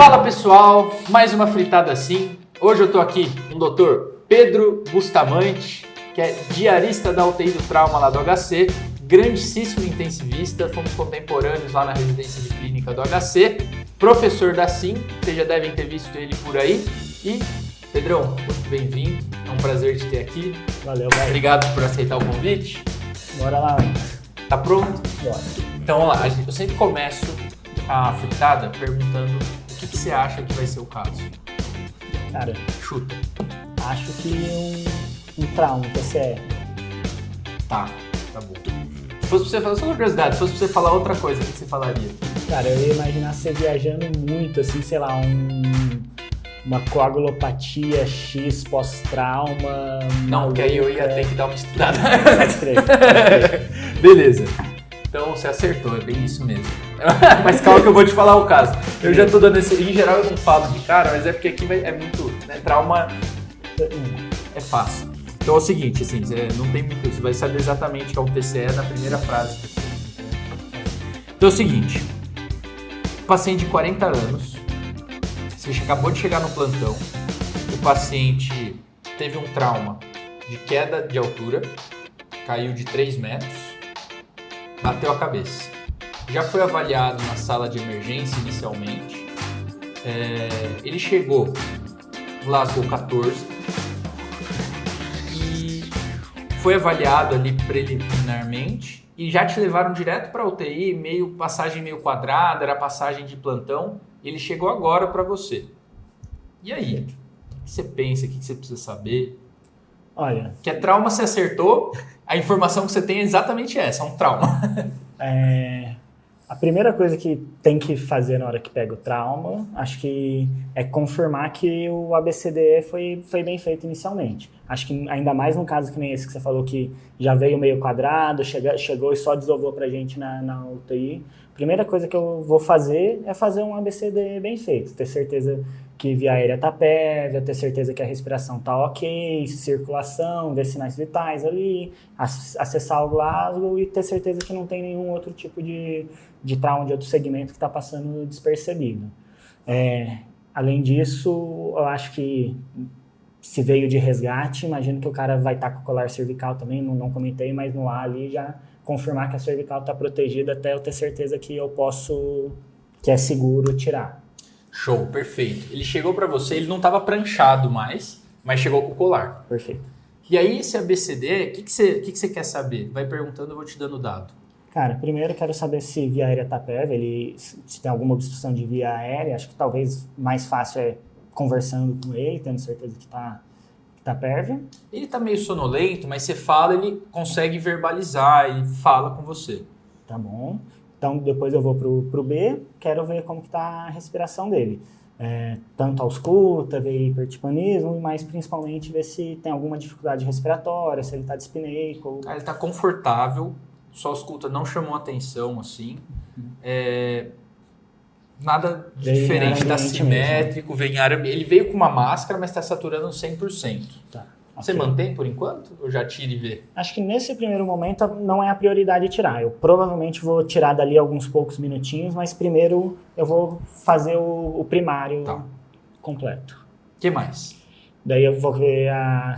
Fala pessoal, mais uma fritada assim. Hoje eu tô aqui com o Dr. Pedro Bustamante, que é diarista da UTI do trauma lá do HC, grandíssimo intensivista, fomos contemporâneos lá na residência de clínica do HC, professor da SIM, vocês já devem ter visto ele por aí. E, Pedrão, muito bem-vindo, é um prazer te ter aqui. Valeu, velho. Obrigado por aceitar o convite. Bora lá. Tá pronto? Bora. Então vamos lá, eu sempre começo a fritada perguntando o que você acha que vai ser o caso. Cara, Chuta. acho que um trauma, TCE. Tá bom. Se fosse pra você falar, só uma curiosidade, se fosse pra você falar outra coisa, o que você falaria? Cara, eu ia imaginar você viajando muito, assim, sei lá, uma coagulopatia X pós-trauma. Não, porque aí eu ia ter que dar uma estudada. Pode crer. Beleza. Então você acertou, é bem isso mesmo. Mas calma que eu vou te falar o caso. Eu já tô dando esse... Em geral eu não falo de cara, mas é porque aqui é muito... Né, trauma é fácil. Então é o seguinte, assim, você não tem muito... Você vai saber exatamente o que é um TCE na primeira frase. Então é o seguinte. Paciente de 40 anos. Você acabou de chegar no plantão. O paciente teve um trauma de queda de altura. Caiu de 3 metros. Bateu a cabeça. Já foi avaliado na sala de emergência inicialmente. Ele chegou Glasgow 14 e foi avaliado ali preliminarmente e já te levaram direto para a UTI, passagem meio quadrada, era passagem de plantão. Ele chegou agora para você. E aí? O que você pensa? O que você precisa saber? Olha... Que é trauma, você acertou. A informação que você tem é exatamente essa, é um trauma. A primeira coisa que tem que fazer na hora que pega o trauma, acho que é confirmar que o ABCDE foi bem feito inicialmente. Acho que ainda mais num caso que nem esse que você falou que já veio meio quadrado, chegou e só desovou pra gente na UTI. Primeira coisa que eu vou fazer é fazer um ABCDE bem feito, ter certeza que via aérea tá pérvia, ter certeza que a respiração tá ok, circulação, ver sinais vitais ali, acessar o Glasgow e ter certeza que não tem nenhum outro tipo de trauma de outro segmento que está passando despercebido. Além disso, eu acho que se veio de resgate, imagino que o cara vai estar com o colar cervical também, não comentei, mas no ar ali já confirmar que a cervical está protegida até eu ter certeza que que é seguro tirar. Show, perfeito. Ele chegou para você, ele não estava pranchado mais, mas chegou com o colar. Perfeito. E aí esse ABCD, o que você quer saber? Vai perguntando, eu vou te dando o dado. Cara, primeiro eu quero saber se via aérea tá pérvia, se tem alguma obstrução de via aérea. Acho que talvez mais fácil é conversando com ele, tendo certeza que tá pérvia. Ele tá meio sonolento, mas você fala, ele consegue verbalizar, ele fala com você. Tá bom. Então depois eu vou pro B, quero ver como que tá a respiração dele. Tanto a ausculta, ver hipertipanismo, mas principalmente ver se tem alguma dificuldade respiratória, se ele tá dispneico. Ele tá confortável, só a ausculta não chamou atenção, assim. Nada diferente, tá simétrico, ele veio com uma máscara, mas tá saturando 100%. Tá. Você mantém por enquanto ou já tira e vê? Acho que nesse primeiro momento não é a prioridade tirar. Eu provavelmente vou tirar dali alguns poucos minutinhos, mas primeiro eu vou fazer o primário completo. O que mais? Daí eu vou ver a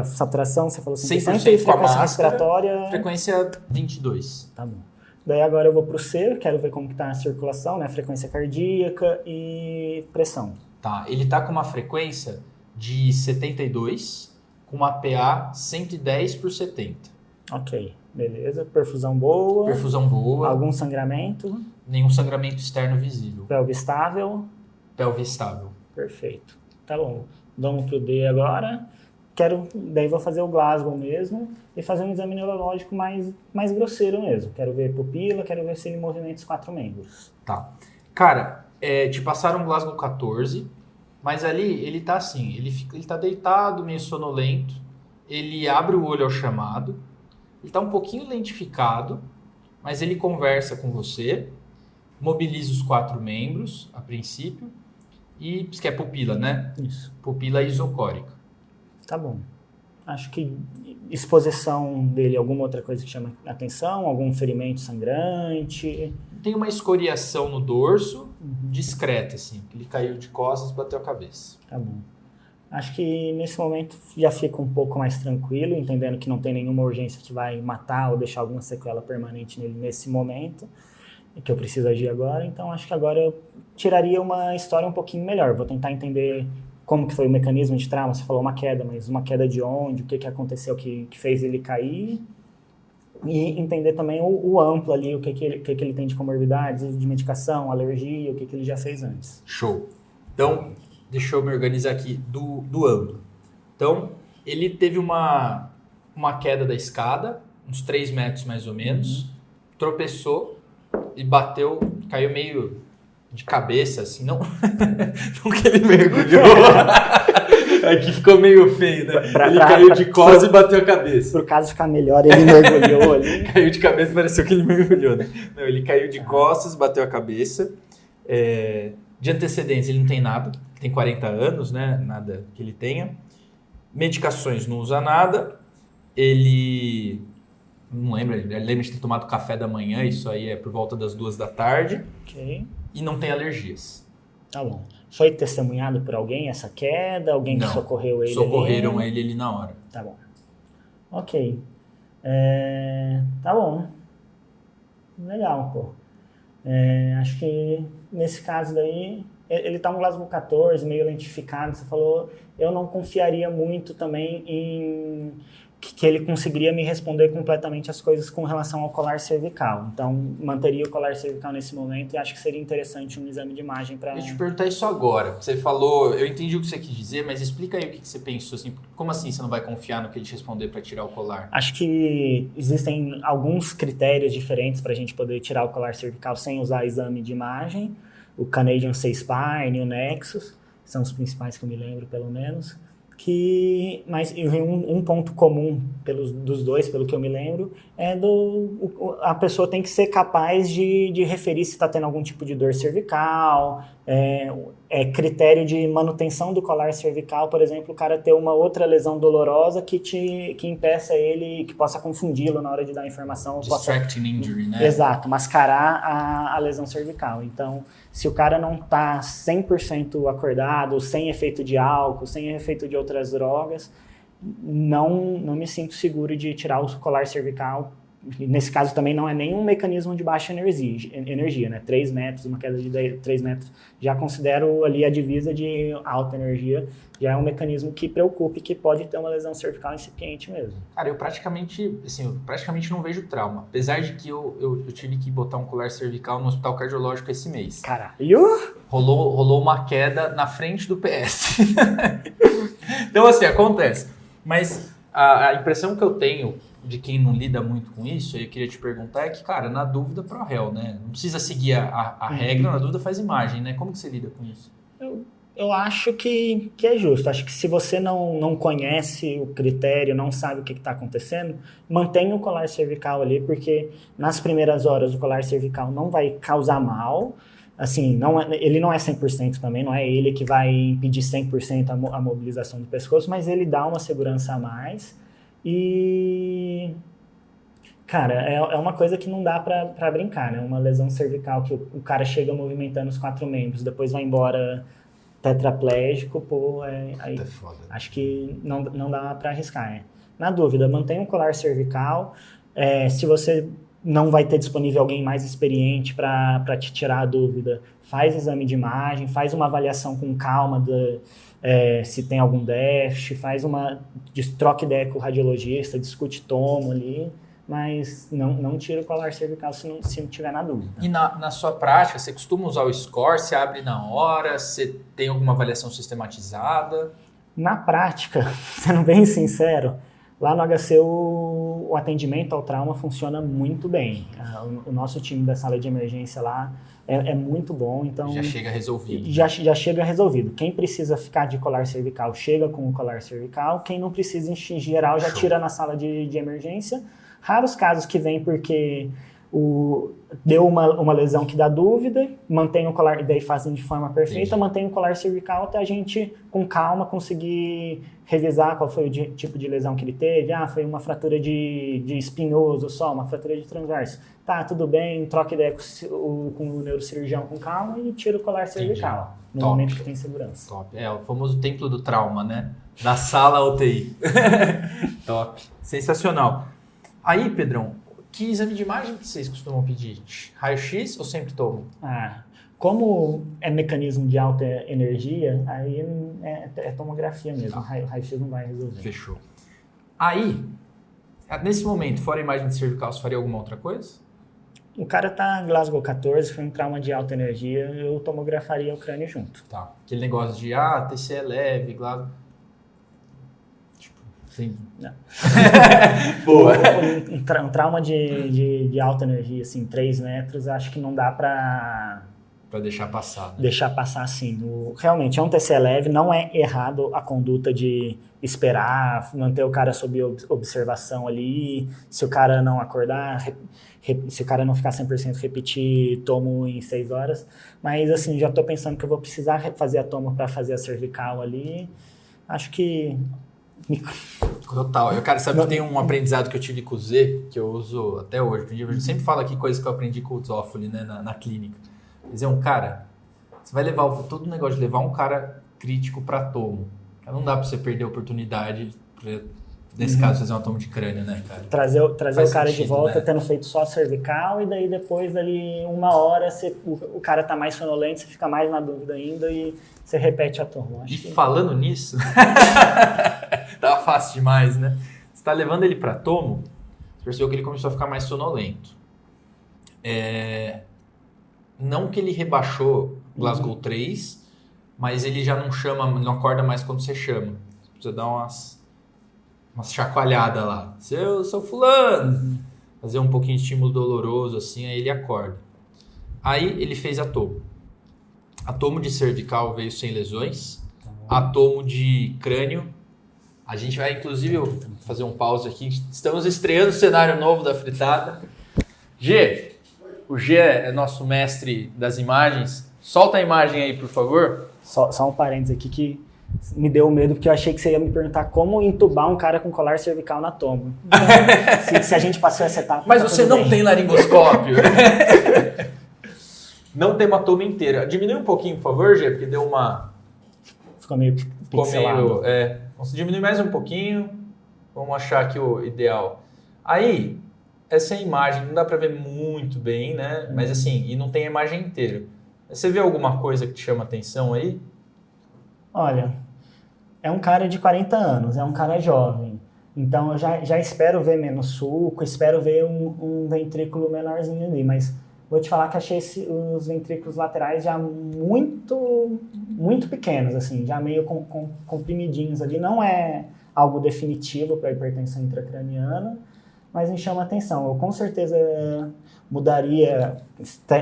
saturação, você falou 100% e frequência máscara, respiratória... Frequência 22. Tá bom. Daí agora eu vou pro C, quero ver como que tá a circulação, né? Frequência cardíaca e pressão. Tá, ele tá com uma frequência de 72, com uma PA 110/70. Ok, beleza. Perfusão boa. Perfusão boa. Algum sangramento? Nenhum sangramento externo visível. Pelve estável? Pelve estável. Perfeito. Tá bom. Vamos pro D agora. Daí vou fazer o Glasgow mesmo e fazer um exame neurológico mais grosseiro mesmo. Quero ver pupila, quero ver se ele movimenta os 4 membros. Tá. Cara, te passaram um Glasgow 14, mas ali ele tá assim, ele tá deitado, meio sonolento, ele abre o olho ao chamado, ele tá um pouquinho lentificado, mas ele conversa com você, mobiliza os 4 membros, a princípio, e que é pupila, né? Isso. Pupila isocórica. Tá bom. Acho que exposição dele, alguma outra coisa que chama atenção, algum ferimento sangrante. Tem uma escoriação no dorso, discreta, assim. Ele caiu de costas e bateu a cabeça. Tá bom. Acho que nesse momento já fica um pouco mais tranquilo, entendendo que não tem nenhuma urgência que vai matar ou deixar alguma sequela permanente nele nesse momento, que eu preciso agir agora. Então acho que agora eu tiraria uma história um pouquinho melhor. Vou tentar entender como que foi o mecanismo de trauma. Você falou uma queda, mas uma queda de onde? O que aconteceu que fez ele cair? E entender também o amplo ali, o que ele tem de comorbidades, de medicação, alergia, o que ele já fez antes. Show. Então, deixa eu me organizar aqui do amplo. Então, ele teve uma queda da escada, uns 3 metros mais ou menos, tropeçou e bateu, caiu meio de cabeça, assim, não, não que ele mergulhou. Aqui ficou meio feio, né? Ele caiu de costas e bateu a cabeça. Pro caso ficar melhor, ele mergulhou ali. Caiu de cabeça, pareceu que ele mergulhou, né? Não, ele caiu de costas, bateu a cabeça. De antecedentes, ele não tem nada. Tem 40 anos, né? Nada que ele tenha. Medicações, não usa nada. Ele... Não lembra, ele lembra de ter tomado café da manhã, isso aí é por volta das 2 da tarde. Ok. E não tem alergias. Tá bom. Foi testemunhado por alguém essa queda? Alguém que socorreu ele? Socorreram ele ali na hora. Tá bom. Ok. Tá bom. Legal, pô. Acho que nesse caso daí, ele tá um Glasgow 14, meio lentificado. Você falou, eu não confiaria muito também em que ele conseguiria me responder completamente as coisas com relação ao colar cervical. Então, manteria o colar cervical nesse momento e acho que seria interessante um exame de imagem para... Deixa eu te perguntar isso agora. Você falou, eu entendi o que você quis dizer, mas explica aí o que você pensou. Assim, como assim você não vai confiar no que ele te responder para tirar o colar? Acho que existem alguns critérios diferentes para a gente poder tirar o colar cervical sem usar exame de imagem. O Canadian C-Spine e o Nexus são os principais que eu me lembro, pelo menos. Mas um ponto comum dos dois, pelo que eu me lembro, é a pessoa tem que ser capaz de referir se está tendo algum tipo de dor cervical, critério de manutenção do colar cervical, por exemplo, o cara ter uma outra lesão dolorosa que impeça ele, que possa confundi-lo na hora de dar a informação. Distracting injury, né? Exato, mascarar a lesão cervical. Então, se o cara não está 100% acordado, sem efeito de álcool, sem efeito de outras drogas, não me sinto seguro de tirar o colar cervical. Nesse caso também não é nenhum mecanismo de baixa energia, né? 3 metros, uma queda de 3 metros, já considero ali a divisa de alta energia, já é um mecanismo que preocupe, que pode ter uma lesão cervical incipiente mesmo. Cara, eu praticamente não vejo trauma, apesar de que eu tive que botar um colar cervical no hospital cardiológico esse mês. Caralho! Rolou uma queda na frente do PS. Então assim, acontece. Mas a impressão que eu tenho de quem não lida muito com isso, eu queria te perguntar, é que, cara, na dúvida pro réu, né? Não precisa seguir a regra, na dúvida faz imagem, né? Como que você lida com isso? Eu acho que é justo. Acho que se você não conhece o critério, não sabe o que está acontecendo, mantenha o colar cervical ali, porque nas primeiras horas o colar cervical não vai causar mal. Assim, ele não é 100% também, não é ele que vai impedir 100% a mobilização do pescoço, mas ele dá uma segurança a mais. E, cara, é uma coisa que não dá pra brincar, né? Uma lesão cervical que o cara chega movimentando os 4 membros, depois vai embora tetraplégico, aí é foda. Acho que não dá pra arriscar. Na dúvida, mantenha um colar cervical. Se você não vai ter disponível alguém mais experiente para te tirar a dúvida, faz exame de imagem, faz uma avaliação com calma se tem algum déficit, troca ideia com o radiologista, discute tomo ali, mas não tira o colar cervical se não tiver na dúvida. E na sua prática, você costuma usar o score? Você abre na hora? Você tem alguma avaliação sistematizada? Na prática, sendo bem sincero, lá no HC o atendimento ao trauma funciona muito bem. O nosso time da sala de emergência lá é muito bom, então... Já chega resolvido. Já chega resolvido. Quem precisa ficar de colar cervical, chega com o colar cervical. Quem não precisa, em geral, já tira na sala de emergência. Raros casos que vem porque deu uma lesão que dá dúvida, mantém o colar, daí fazem de forma perfeita, mantém o colar cervical até a gente, com calma, conseguir revisar qual foi o tipo de lesão que ele teve. Foi uma fratura de espinhoso só, uma fratura de transverso. Tá, tudo bem, troca ideia com o neurocirurgião com calma e tira o colar cervical, no momento que tem segurança. Top. O famoso templo do trauma, né? Na sala UTI. Top. Sensacional. Aí, Pedrão, que exame de imagem que vocês costumam pedir? Raio-X ou sempre tomo? Como é mecanismo de alta energia, aí é tomografia mesmo. Raio-X não vai resolver. Fechou. Aí, nesse momento, fora a imagem de cervical, você faria alguma outra coisa? O cara tá em Glasgow 14, foi um trauma de alta energia, eu tomografaria o crânio junto. Tá. Aquele negócio de, TCE leve, Glasgow... Sim. Não. Boa. Um trauma de alta energia, assim, 3 metros, acho que não dá pra deixar passar. Né? Deixar passar, assim. Realmente, é um TCE leve, não é errado a conduta de esperar, manter o cara sob observação ali, se o cara não acordar, se o cara não ficar 100%, repetir tomo em 6 horas. Mas, assim, já tô pensando que eu vou precisar fazer a tomo pra fazer a cervical ali. Acho que... Total. Cara, sabe que tem um aprendizado que eu tive com o Z, que eu uso até hoje. Eu sempre falo aqui coisas que eu aprendi com o Toffoli, né, na clínica. Dizer, cara, você vai levar todo o negócio de levar um cara crítico para tomo. Não dá para você perder a oportunidade, nesse caso, fazer uma tomo de crânio, né, cara? Trazer o cara sentido, de volta, né? Tendo feito só cervical, e daí depois, dali 1 hora, o cara tá mais sonolento, você fica mais na dúvida ainda e você repete a tomo. Falando nisso, tava fácil demais, né? Você tá levando ele para tomo, você percebeu que ele começou a ficar mais sonolento. Não que ele rebaixou Glasgow 3, mas ele já não acorda mais quando você chama. Você precisa dar umas chacoalhadas lá. Seu fulano! Fazer um pouquinho de estímulo doloroso, assim, aí ele acorda. Aí ele fez a tomo. A tomo de cervical veio sem lesões. A tomo de crânio. A gente vai, inclusive, fazer um pause aqui. Estamos estreando o cenário novo da fritada. G, o G é nosso mestre das imagens. Solta a imagem aí, por favor. Só um parênteses aqui que me deu medo, porque eu achei que você ia me perguntar como entubar um cara com colar cervical na tomo. Então, se a gente passou essa etapa... Mas você não tem laringoscópio. Não tem uma tomo inteira. Diminui um pouquinho, por favor, Gê, porque deu uma... Ficou meio pixelado. Vamos diminuir mais um pouquinho. Vamos achar aqui o ideal. Aí, essa imagem não dá para ver muito bem, né? Mas assim, e não tem a imagem inteira. Você vê alguma coisa que te chama atenção aí? Olha, é um cara de 40 anos, é um cara jovem. Então eu já espero ver menos sulco, espero ver um ventrículo menorzinho ali, mas vou te falar que achei os ventrículos laterais já muito, muito pequenos, assim, já meio comprimidinhos ali. Não é algo definitivo para hipertensão intracraniana, mas me chama atenção. Eu com certeza mudaria,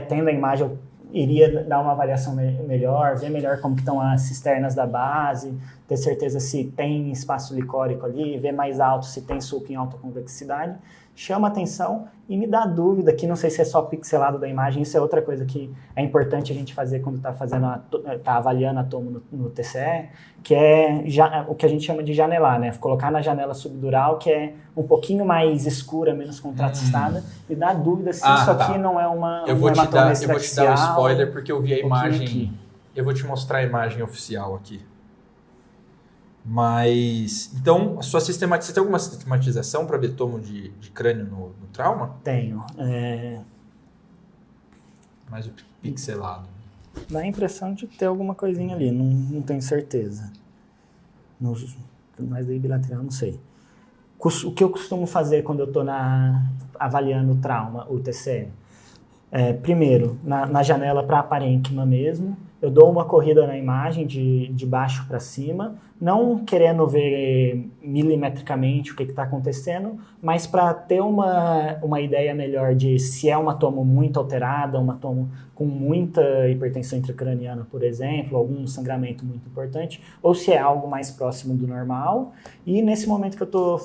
tendo a imagem, eu iria dar uma avaliação melhor, ver melhor como que estão as cisternas da base, ter certeza se tem espaço licórico ali, ver mais alto se tem sulco em alta convexidade. Chama atenção e me dá dúvida, que não sei se é só pixelado da imagem, isso é outra coisa que é importante a gente fazer quando está avaliando a tomo no TCE, que é o que a gente chama de janelar, né? Colocar na janela subdural, que é um pouquinho mais escura, menos contrastada, e dá dúvida se isso aqui não é uma eu vou te dar um spoiler, porque eu vi a imagem, eu vou te mostrar a imagem oficial aqui. Mas, então, você tem alguma sistematização para ver tomo de crânio no trauma? Tenho. Mais o pixelado. Dá a impressão de ter alguma coisinha ali, não tenho certeza. Mas daí bilateral, não sei. O que eu costumo fazer quando eu estou avaliando o trauma, o TCE? Primeiro, na janela para parênquima mesmo, eu dou uma corrida na imagem de baixo para cima, não querendo ver milimetricamente o que está acontecendo, mas para ter uma ideia melhor de se é uma tomo muito alterada, uma tomo com muita hipertensão intracraniana, por exemplo, algum sangramento muito importante, ou se é algo mais próximo do normal. E nesse momento que eu estou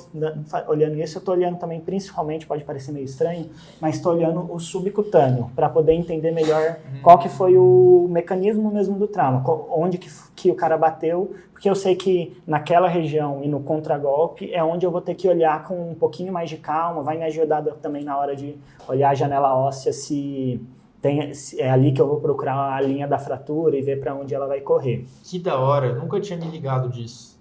olhando isso, eu estou olhando também, principalmente, pode parecer meio estranho, mas estou olhando o subcutâneo, para poder entender melhor qual que foi o mecanismo mesmo do trauma, onde que o cara bateu, porque eu sei que naquela região e no contragolpe é onde eu vou ter que olhar com um pouquinho mais de calma, vai me ajudar também na hora de olhar a janela óssea se é ali que eu vou procurar a linha da fratura e ver para onde ela vai correr. Que da hora, nunca tinha me ligado disso.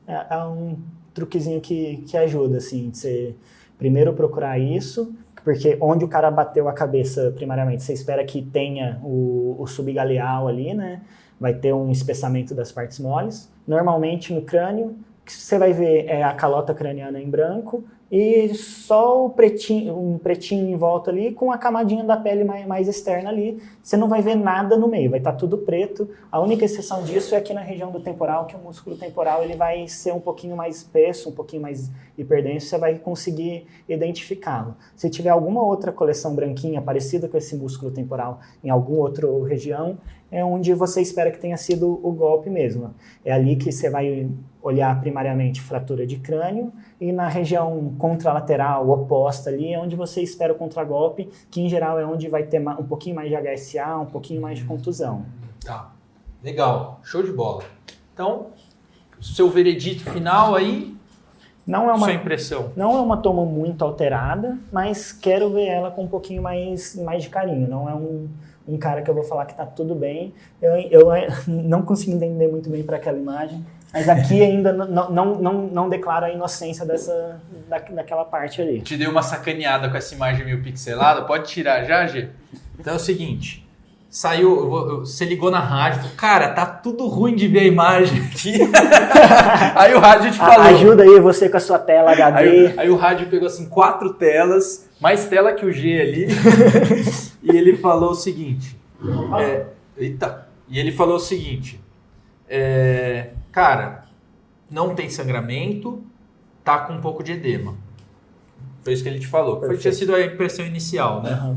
É um truquezinho que ajuda, assim, de você primeiro procurar isso, porque onde o cara bateu a cabeça, primariamente, você espera que tenha o subgaleal ali, né? Vai ter um espessamento das partes moles. Normalmente no crânio, você vai ver a calota craniana em branco e só um pretinho em volta ali com a camadinha da pele mais externa ali. Você não vai ver nada no meio, vai estar tudo preto. A única exceção disso é aqui na região do temporal, que o músculo temporal ele vai ser um pouquinho mais espesso, um pouquinho mais hiperdenso, você vai conseguir identificá-lo. Se tiver alguma outra coleção branquinha parecida com esse músculo temporal em alguma outra região, é onde você espera que tenha sido o golpe mesmo. É ali que você vai olhar primariamente fratura de crânio e na região contralateral oposta ali é onde você espera o contragolpe, que em geral é onde vai ter um pouquinho mais de HSA, um pouquinho mais de contusão. Tá, legal, show de bola. Então, seu veredito final aí, sua impressão? Não é uma toma muito alterada, mas quero ver ela com um pouquinho mais de carinho, não é um cara que eu vou falar que tá tudo bem. Eu não consigo entender muito bem para aquela imagem, mas aqui ainda não declaro a inocência daquela parte ali. Te dei uma sacaneada com essa imagem meio pixelada, pode tirar já, Gê? Então é o seguinte, saiu, você ligou na rádio, falou, cara, tá tudo ruim de ver a imagem aqui. Aí o rádio te falou. Ajuda aí você com a sua tela HD. Aí o rádio pegou assim 4 telas, mais tela que o G ali, e ele falou o seguinte, cara, não tem sangramento, tá com um pouco de edema. Foi isso que ele te falou. Tinha sido a impressão inicial, né? Uhum.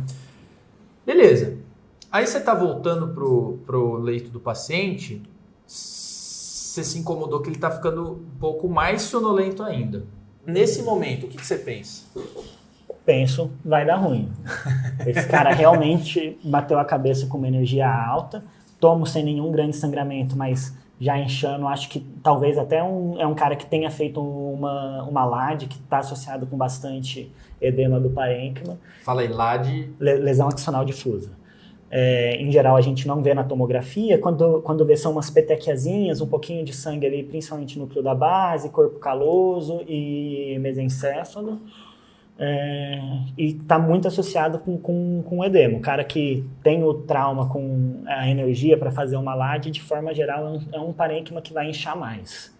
Beleza. Aí você tá voltando pro leito do paciente, você se incomodou que ele tá ficando um pouco mais sonolento ainda. Nesse momento, o que você pensa? Penso, vai dar ruim. Esse cara realmente bateu a cabeça com uma energia alta, tomo sem nenhum grande sangramento, mas já inchando, acho que talvez até é um cara que tenha feito uma LAD, que está associado com bastante edema do parênquima. Fala aí, LAD. Lesão axonal difusa. Em geral, a gente não vê na tomografia, quando vê são umas petequiazinhas, um pouquinho de sangue ali, principalmente no núcleo da base, corpo caloso e mesencéfalo. E está muito associado com edema. O cara que tem o trauma com a energia para fazer uma LAD, de forma geral, é um parênquima que vai inchar mais.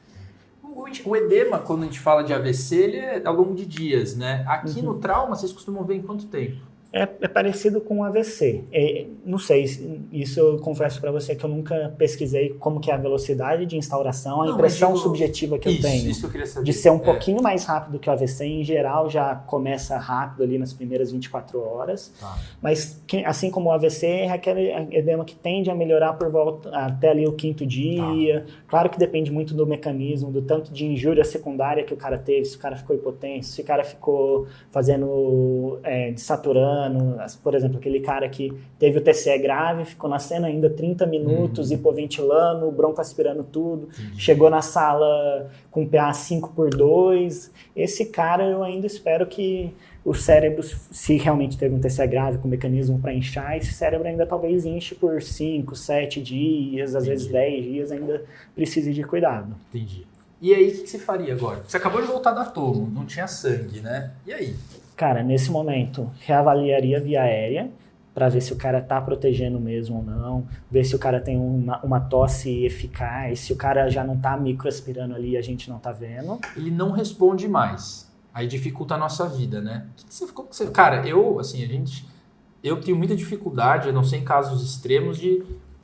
O edema, quando a gente fala de AVC, ele é ao longo de dias, né? Aqui no trauma, vocês costumam ver em quanto tempo? É parecido com o AVC. Não sei, isso eu confesso para você que eu nunca pesquisei como que é a velocidade de instauração, a impressão subjetiva que eu tenho isso que eu queria saber. De ser um pouquinho mais rápido que o AVC, em geral já começa rápido ali nas primeiras 24 horas, tá. Mas assim como o AVC, é aquele edema que tende a melhorar por volta até ali o 5º dia. Tá. Claro que depende muito do mecanismo, do tanto de injúria secundária que o cara teve, se o cara ficou hipotenso, se o cara ficou fazendo desaturando. Por exemplo, aquele cara que teve o TCE grave, ficou na cena ainda 30 minutos, hipoventilando, broncoaspirando tudo, chegou na sala com PA 5/2. Esse cara eu ainda espero que o cérebro, se realmente teve um TCE grave com mecanismo para inchar, esse cérebro ainda talvez inche por 5, 7 dias, às vezes 10 dias, ainda precise de cuidado. Entendi. E aí, o que você faria agora? Você acabou de voltar da tomo, não tinha sangue, né? E aí? Cara, nesse momento, reavaliaria via aérea para ver se o cara tá protegendo mesmo ou não, ver se o cara tem uma tosse eficaz, se o cara já não tá microaspirando ali e a gente não tá vendo. Ele não responde mais. Aí dificulta a nossa vida, né? Cara, eu tenho muita dificuldade, a não ser em casos extremos, de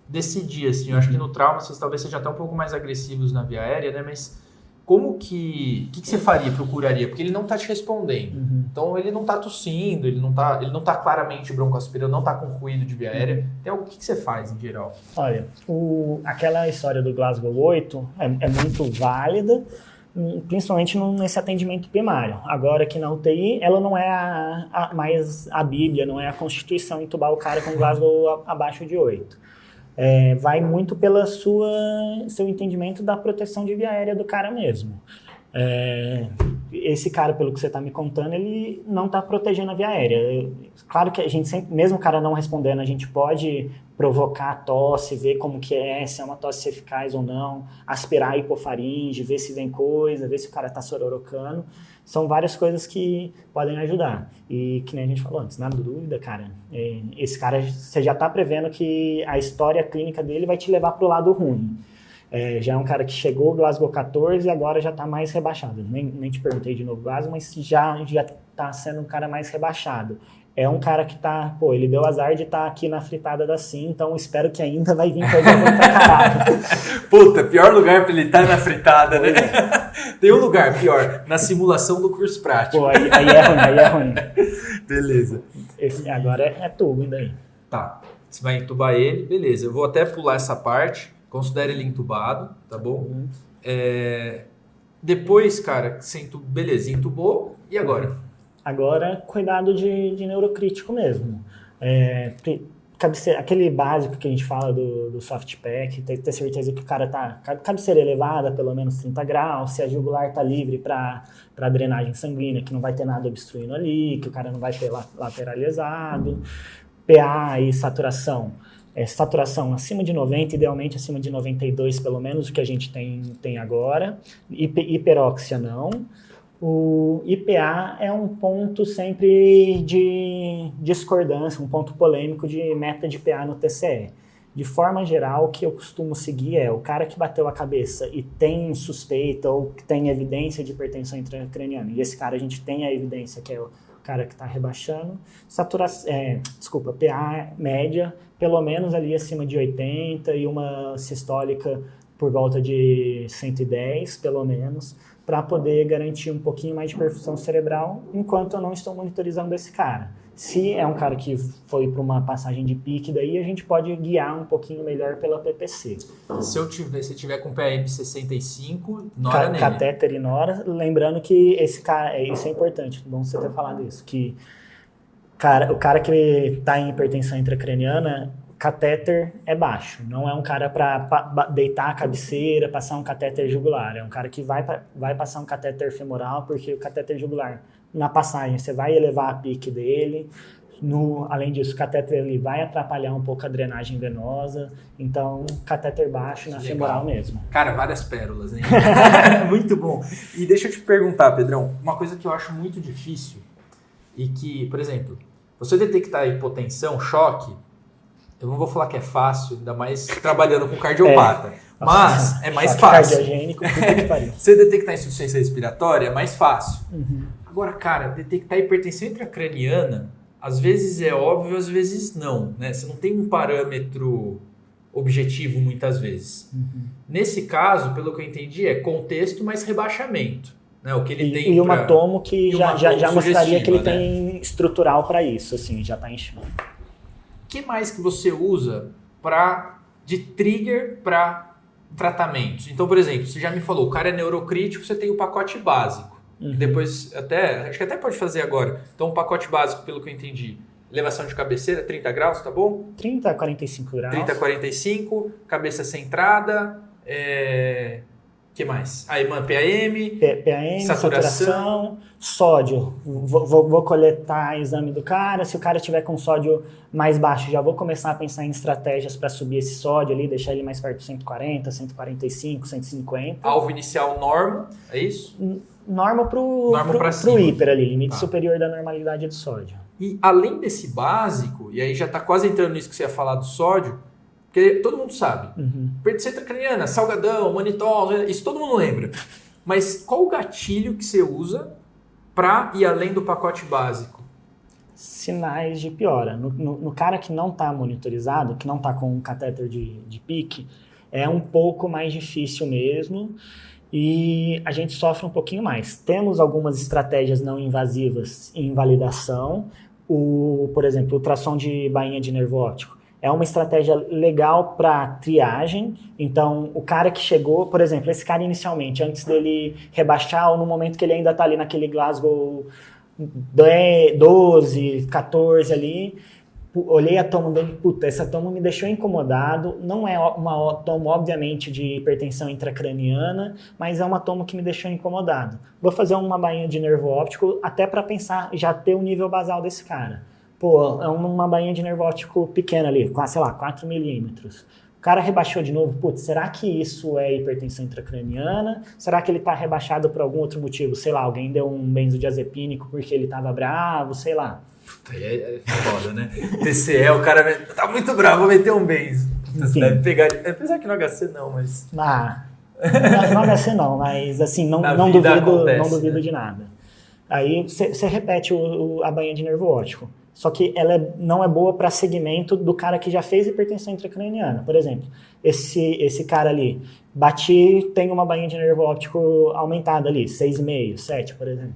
decidir, assim, eu acho que no trauma vocês talvez sejam até um pouco mais agressivos na via aérea, né? Mas como que você faria, procuraria? Porque ele não tá te respondendo. Então ele não tá tossindo, ele não tá claramente broncoaspirando, não tá com ruído de via aérea. Então o que você faz em geral? Olha, aquela história do Glasgow 8 é muito válida, principalmente nesse atendimento primário. Agora que na UTI, ela não é mais a Bíblia, não é a Constituição entubar o cara com Glasgow abaixo de 8. Vai muito pelo seu entendimento da proteção de via aérea do cara mesmo. Esse cara, pelo que você está me contando, ele não está protegendo a via aérea. Claro que a gente sempre, mesmo o cara não respondendo, a gente pode provocar a tosse, ver como que se é uma tosse eficaz ou não, aspirar a hipofaringe, ver se vem coisa, ver se o cara está sororocando. São várias coisas que podem ajudar. E que nem a gente falou antes, nada dúvida, cara, esse cara, você já está prevendo que a história clínica dele vai te levar para o lado ruim. Já é um cara que chegou Glasgow 14 e agora já está mais rebaixado. Nem te perguntei de novo Glasgow, mas já está sendo um cara mais rebaixado. É um cara que tá, ele deu azar de estar aqui na fritada da Sim, então espero que ainda vai vir coisa boa pra caralho. Puta, pior lugar pra ele estar na fritada, né? Tem um lugar pior, na simulação do curso prático. Pô, aí é ruim. Beleza. Agora é tubo ainda aí. Tá, você vai entubar ele, beleza. Eu vou até pular essa parte, considere ele entubado, tá bom? Depois, cara, você beleza, entubou, e agora? Agora, cuidado de neurocrítico mesmo. Aquele básico que a gente fala do soft pack, ter certeza que o cara tá cabeceira elevada, pelo menos 30 graus, se a jugular tá livre para drenagem sanguínea, que não vai ter nada obstruindo ali, que o cara não vai ter lateralizado. PA e saturação. Saturação acima de 90, idealmente acima de 92, pelo menos, o que a gente tem agora. Hiperóxia não. O IPA é um ponto sempre de discordância, um ponto polêmico de meta de PA no TCE. De forma geral, o que eu costumo seguir é o cara que bateu a cabeça e tem suspeita ou que tem evidência de hipertensão intracraniana. E esse cara a gente tem a evidência que é o cara que está rebaixando. PA média, pelo menos ali acima de 80 e uma sistólica por volta de 110, pelo menos, para poder garantir um pouquinho mais de perfusão cerebral, enquanto eu não estou monitorizando esse cara. Se é um cara que foi para uma passagem de pique, daí a gente pode guiar um pouquinho melhor pela PPC. Se tiver com PAM 65, nora nele. Catéter e nora, lembrando que esse cara, isso é importante, bom você ter falado isso, que o cara que está em hipertensão intracraniana, catéter é baixo, não é um cara para deitar a cabeceira, passar um catéter jugular, é um cara que vai passar um catéter femoral, porque o catéter jugular, na passagem, você vai elevar a pique dele, além disso, o catéter ele vai atrapalhar um pouco a drenagem venosa, então catéter baixo na femoral mesmo. Cara, várias pérolas, hein? Muito bom. E deixa eu te perguntar, Pedrão, uma coisa que eu acho muito difícil e que, por exemplo, você detectar hipotensão, choque, eu não vou falar que é fácil, ainda mais trabalhando com cardiopata, mas é mais fácil. Cardiogênico, puta que pariu. Você detectar insuficiência respiratória é mais fácil. Agora, cara, detectar hipertensão intracraniana, às vezes é óbvio, às vezes não, né? Você não tem um parâmetro objetivo muitas vezes. Nesse caso, pelo que eu entendi, é contexto mais rebaixamento. Né? O que ele tem e uma tomo que já mostraria que ele né? tem estrutural para isso, assim, já está inchando. O que mais que você usa de trigger para tratamentos? Então, por exemplo, você já me falou, o cara é neurocrítico, você tem o pacote básico. Depois, acho que até pode fazer agora. Então, o pacote básico, pelo que eu entendi, elevação de cabeceira, 30 graus, tá bom? 30 a 45 graus. 30 a 45, cabeça centrada, que mais? Aí, PAM, saturação, sódio. Vou coletar exame do cara. Se o cara tiver com sódio mais baixo, já vou começar a pensar em estratégias para subir esse sódio ali, deixar ele mais perto de 140, 145, 150. Alvo inicial norma, é isso? Norma pro hiper ali, limite superior da normalidade do sódio. E além desse básico, e aí já está quase entrando nisso que você ia falar do sódio, porque todo mundo sabe. Hipertensão intracraniana, salgadão, manitol, isso todo mundo lembra. Mas qual o gatilho que você usa para ir além do pacote básico? sinais de piora. No cara que não está monitorizado, que não está com um catéter de PICC, é um pouco mais difícil mesmo e a gente sofre um pouquinho mais. Temos algumas estratégias não invasivas em validação, por exemplo, o ultrassom de bainha de nervo óptico. É uma estratégia legal para triagem. Então, o cara que chegou, por exemplo, esse cara inicialmente, antes dele rebaixar, ou no momento que ele ainda está ali naquele Glasgow 12, 14 ali, olhei a tomo dele, puta, essa tomo me deixou incomodado. Não é uma tomo, obviamente, de hipertensão intracraniana, mas é uma tomo que me deixou incomodado. Vou fazer uma bainha de nervo óptico até para pensar, já ter o nível basal desse cara. Pô, é uma bainha de nervo óptico pequena ali, sei lá, 4 milímetros. O cara rebaixou de novo, putz, será que isso é hipertensão intracraniana? Será que ele tá rebaixado por algum outro motivo? Sei lá, alguém deu um benzodiazepínico porque ele tava bravo, sei lá. Puta, é foda, né? TCE, o cara tá muito bravo, vou meter um benzo. Você deve pegar, apesar que no HC não, mas... No HC não, mas assim, não duvido né? de nada. Aí você repete a bainha de nervo óptico. Só que ela não é boa para segmento do cara que já fez hipertensão intracraniana. Por exemplo, esse cara ali, bati, tem uma bainha de nervo óptico aumentada ali, 6,5, 7, por exemplo.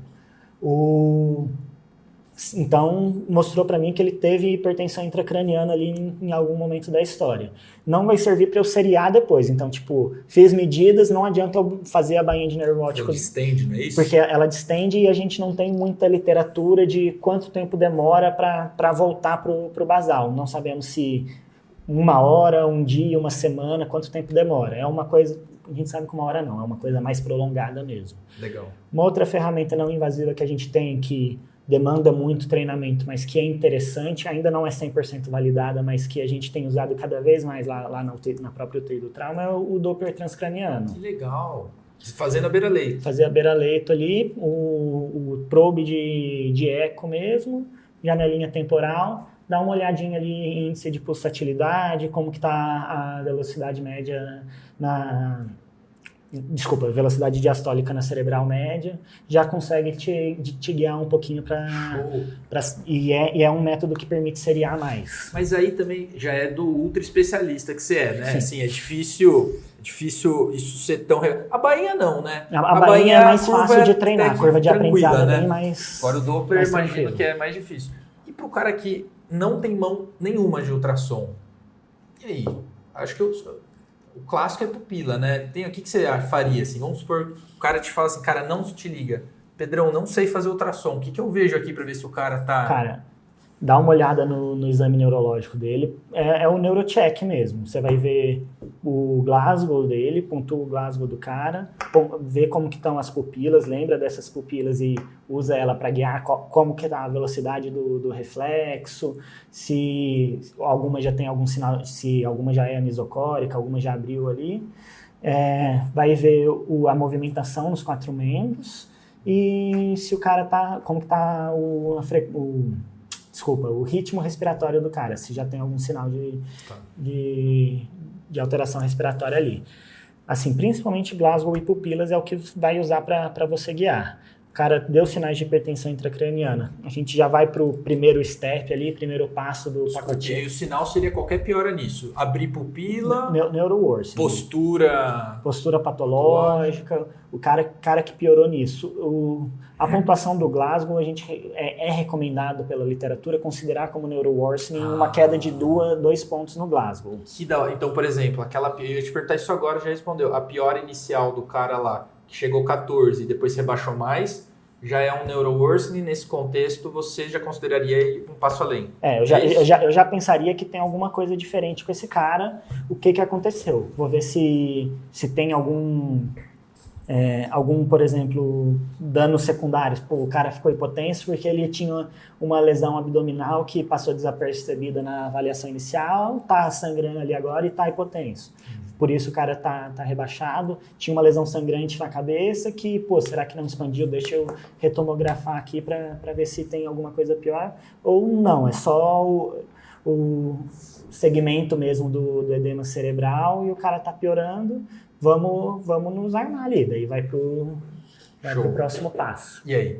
Então, mostrou para mim que ele teve hipertensão intracraniana ali em algum momento da história. Não vai servir para eu seriar depois. Então, tipo, fiz medidas, não adianta eu fazer a bainha de nervo óptico. Ela distende, não é isso? Porque ela distende e a gente não tem muita literatura de quanto tempo demora para voltar pro basal. Não sabemos se 1 hora, 1 dia, 1 semana, quanto tempo demora. É uma coisa... A gente sabe que 1 hora não, é uma coisa mais prolongada mesmo. Legal. Uma outra ferramenta não invasiva que a gente tem que demanda muito treinamento, mas que é interessante, ainda não é 100% validada, mas que a gente tem usado cada vez mais lá na própria UTI do trauma, é o Doppler transcraniano. Que legal! Fazendo a beira-leito. Fazer a beira-leito ali, o probe de eco mesmo, janelinha temporal, dá uma olhadinha ali em índice de pulsatilidade, como que está a velocidade média velocidade diastólica na cerebral média, já consegue te guiar um pouquinho e é um método que permite seriar mais. Mas aí também já é do ultra especialista que você é, né? Sim. Assim, é difícil isso ser tão... A bainha não, né? A bainha é mais fácil de treinar, a curva de aprendizado é bem mais... Agora o Doppler, imagino que é mais difícil. E pro cara que não tem mão nenhuma de ultrassom, e aí? Acho que o clássico é pupila, né? O que você faria, assim? Vamos supor, o cara te fala assim, cara, não te liga. Pedrão, não sei fazer ultrassom. O que eu vejo aqui para ver se o cara tá... Cara, dá uma olhada no exame neurológico dele. É o neurocheck mesmo. Você vai ver o Glasgow dele, pontua o Glasgow do cara, vê como que estão as pupilas, lembra dessas pupilas e usa ela para guiar como que tá a velocidade do reflexo, se alguma já tem algum sinal, se alguma já é anisocórica, alguma já abriu ali. Vai ver a movimentação nos 4 membros e se o cara tá, como que tá o ritmo respiratório do cara, se já tem algum sinal de alteração respiratória ali. Assim, principalmente Glasgow e pupilas é o que vai usar para você guiar. O cara deu sinais de hipertensão intracraniana. A gente já vai para o primeiro step ali, primeiro passo do pacotinho. E aí o sinal seria qualquer piora nisso? Abrir pupila, neuroworsening, postura patológica, o cara que piorou nisso. A pontuação do Glasgow, a gente é recomendado pela literatura considerar como neuroworsening uma queda de 2 pontos no Glasgow. Então, por exemplo, eu ia te perguntar isso agora, já respondeu. A piora inicial do cara lá, que chegou 14 e depois rebaixou mais, já é um neuroworsening. Nesse contexto, você já consideraria um passo além? Eu já pensaria que tem alguma coisa diferente com esse cara. O que aconteceu? Vou ver se tem algum, por exemplo, danos secundários. Pô, o cara ficou hipotenso porque ele tinha uma lesão abdominal que passou desapercebida na avaliação inicial, tá sangrando ali agora e tá hipotenso. Por isso o cara tá rebaixado, tinha uma lesão sangrante na cabeça que, pô, será que não expandiu? Deixa eu retomografar aqui para ver se tem alguma coisa pior. Ou não, é só o segmento mesmo do edema cerebral e o cara tá piorando, vamos nos armar ali. Daí vai pro próximo passo. E aí?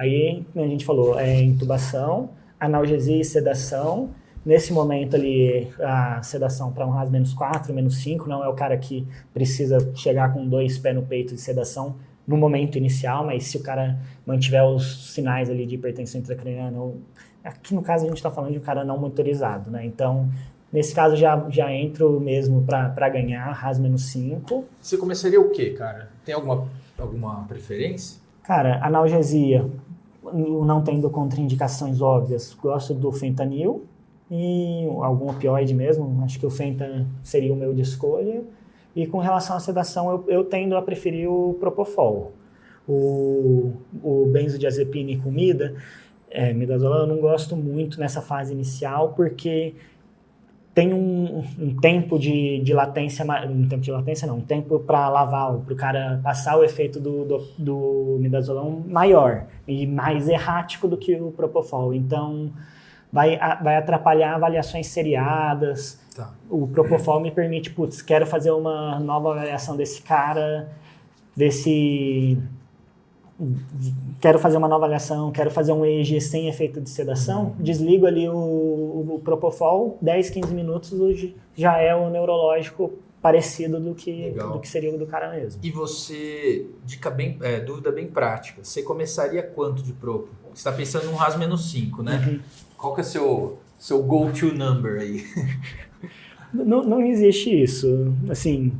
Aí, como a gente falou, intubação, analgesia e sedação. Nesse momento ali, a sedação para um RAS -4, -5, não é o cara que precisa chegar com 2 pés no peito de sedação no momento inicial, mas se o cara mantiver os sinais ali de hipertensão intracraniana, aqui no caso a gente está falando de um cara não monitorizado, né? Então, nesse caso já entro mesmo para ganhar RAS -5. Você começaria o quê, cara? Tem alguma preferência? Cara, analgesia, não tendo contraindicações óbvias, gosto do fentanil e algum opioide mesmo, acho que o fenta seria o meu de escolha. E com relação à sedação, eu tendo a preferir o propofol. O benzodiazepina e comida, midazolam, eu não gosto muito nessa fase inicial, porque tem um tempo de latência, um tempo para lavar, para o cara passar o efeito do midazolam maior e mais errático do que o propofol. Então, vai atrapalhar avaliações seriadas. Tá. O propofol me permite, quero fazer uma nova avaliação desse cara, quero fazer uma nova avaliação, quero fazer um EEG sem efeito de sedação, desligo ali o propofol, 10, 15 minutos, hoje já é o neurológico parecido do que seria o do cara mesmo. E você, dúvida bem prática, você começaria quanto de propo? Você está pensando num RAS -5, né? Uhum. Qual que é o seu go-to number aí? Não existe isso. Assim,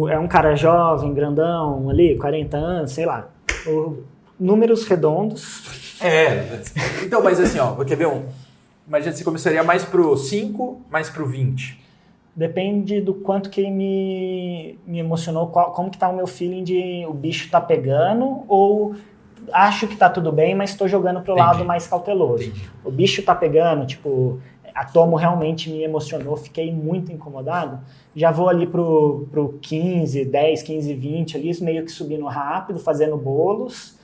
é um cara jovem, grandão, ali, 40 anos, sei lá. Números redondos. Então, mas assim, quer ver imagina que você começaria mais pro 5, mais pro 20. Depende do quanto que me emocionou, como que tá o meu feeling de o bicho tá pegando ou acho que tá tudo bem, mas estou jogando pro lado mais cauteloso. Entendi. O bicho tá pegando, tipo, a tomo realmente me emocionou, fiquei muito incomodado, já vou ali pro 15, 10, 15, 20 ali, meio que subindo rápido, fazendo bolos.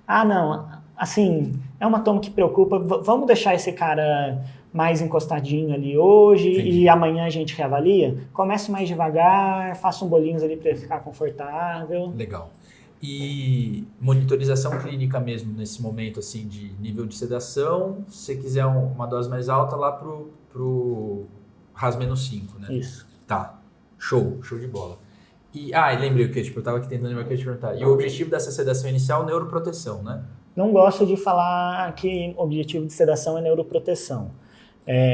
Ah, não, assim, é uma tomo que preocupa, vamos deixar esse cara mais encostadinho ali hoje. Entendi. E amanhã a gente reavalia. Comece mais devagar, faça um bolinhos ali para ele ficar confortável. Legal. E monitorização clínica mesmo nesse momento, assim, de nível de sedação, se você quiser uma dose mais alta, lá pro RAS -5, né? Isso. Tá. Show de bola. E lembrei o que eu tava aqui tentando lembrar o que eu ia te perguntar. E o objetivo dessa sedação inicial é neuroproteção, né? Não gosto de falar que o objetivo de sedação é neuroproteção.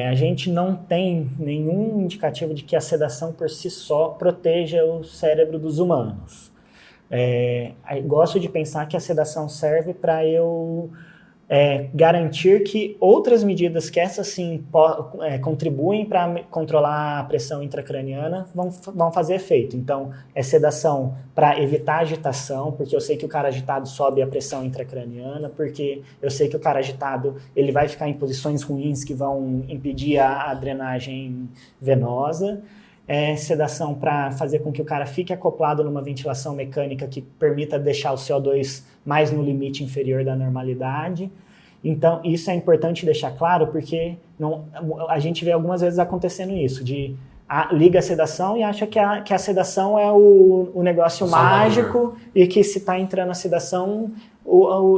A gente não tem nenhum indicativo de que a sedação por si só proteja o cérebro dos humanos. Gosto de pensar que a sedação serve para eu garantir que outras medidas que essas sim contribuem para controlar a pressão intracraniana vão fazer efeito. Então, sedação para evitar agitação, porque eu sei que o cara agitado sobe a pressão intracraniana, porque eu sei que o cara agitado ele vai ficar em posições ruins que vão impedir a drenagem venosa. Sedação para fazer com que o cara fique acoplado numa ventilação mecânica que permita deixar o CO2 mais no limite inferior da normalidade. Então, isso é importante deixar claro, porque a gente vê algumas vezes acontecendo isso, liga a sedação e acha que a sedação é o negócio mágico e que se está entrando a sedação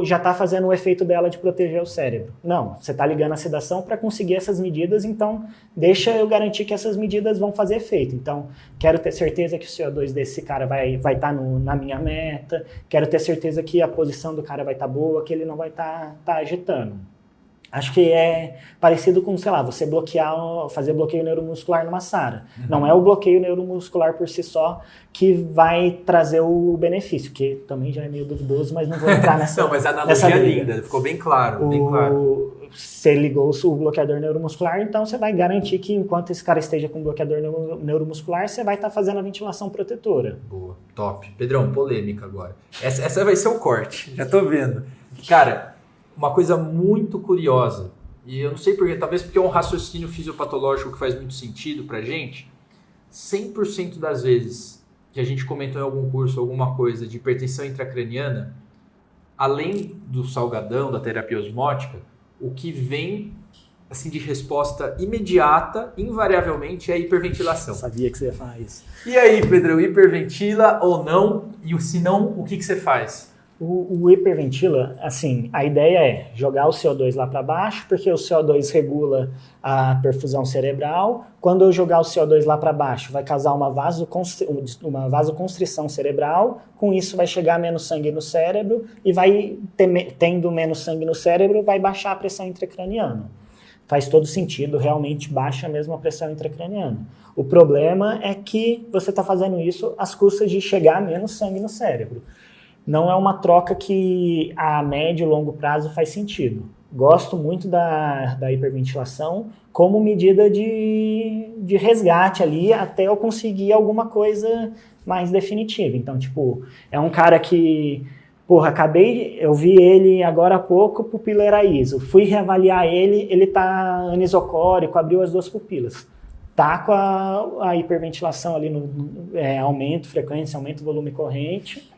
já está fazendo o efeito dela de proteger o cérebro. Não, você está ligando a sedação para conseguir essas medidas, então deixa eu garantir que essas medidas vão fazer efeito. Então, quero ter certeza que o CO2 desse cara vai estar na minha meta, quero ter certeza que a posição do cara vai estar boa, que ele não vai estar agitando. Acho que é parecido com, sei lá, você fazer bloqueio neuromuscular numa SARA. Uhum. Não é o bloqueio neuromuscular por si só que vai trazer o benefício, que também já é meio duvidoso, mas não vou entrar nessa. Não, mas a analogia é linda, ficou bem claro, bem claro. Você ligou o bloqueador neuromuscular, então você vai garantir que enquanto esse cara esteja com o bloqueador neuromuscular, você vai estar fazendo a ventilação protetora. Boa, top. Pedrão, polêmica agora. Essa vai ser o corte, já tô vendo. Cara, uma coisa muito curiosa, e eu não sei porquê, talvez porque é um raciocínio fisiopatológico que faz muito sentido pra gente, 100% das vezes que a gente comentou em algum curso alguma coisa de hipertensão intracraniana, além do salgadão, da terapia osmótica, o que vem assim, de resposta imediata, invariavelmente, é a hiperventilação. Eu sabia que você ia falar isso. E aí, Pedrão, hiperventila ou não? E se não, o que você faz? O hiperventila, assim, a ideia é jogar o CO2 lá para baixo, porque o CO2 regula a perfusão cerebral. Quando eu jogar o CO2 lá para baixo, vai causar uma vasoconstrição cerebral. Com isso, vai chegar menos sangue no cérebro e tendo menos sangue no cérebro, vai baixar a pressão intracraniana. Faz todo sentido, realmente baixa mesmo a pressão intracraniana. O problema é que você está fazendo isso às custas de chegar menos sangue no cérebro. Não é uma troca que a médio e longo prazo faz sentido. Gosto muito da hiperventilação como medida de resgate ali até eu conseguir alguma coisa mais definitiva. Então, tipo, é um cara que, eu vi ele agora há pouco, pupila era ISO. Fui reavaliar ele tá anisocórico, abriu as 2 pupilas. Tá com a hiperventilação ali aumento frequência, aumento volume corrente.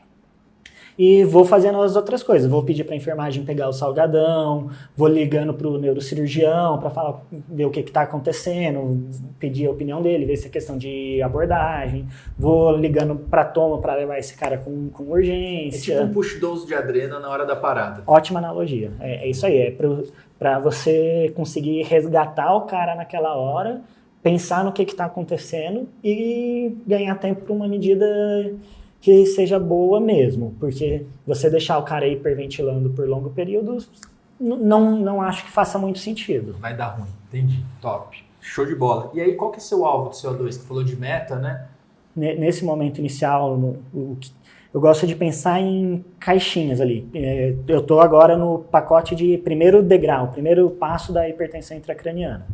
E vou fazendo as outras coisas. Vou pedir para a enfermagem pegar o salgadão, vou ligando para o neurocirurgião para ver o que está acontecendo, pedir a opinião dele, ver se é questão de abordagem. Vou ligando para tomo para levar esse cara com urgência. É tipo um push dose de adrena na hora da parada. Ótima analogia. É isso aí. É para você conseguir resgatar o cara naquela hora, pensar no que está acontecendo e ganhar tempo para uma medida que seja boa mesmo, porque você deixar o cara hiperventilando por longo período, não acho que faça muito sentido. Vai dar ruim, entendi, top, show de bola. E aí, qual que é seu alvo de CO2? Você falou de meta, né? Nesse momento inicial, eu gosto de pensar em caixinhas ali. Eu estou agora no pacote de primeiro degrau, primeiro passo da hipertensão intracraniana.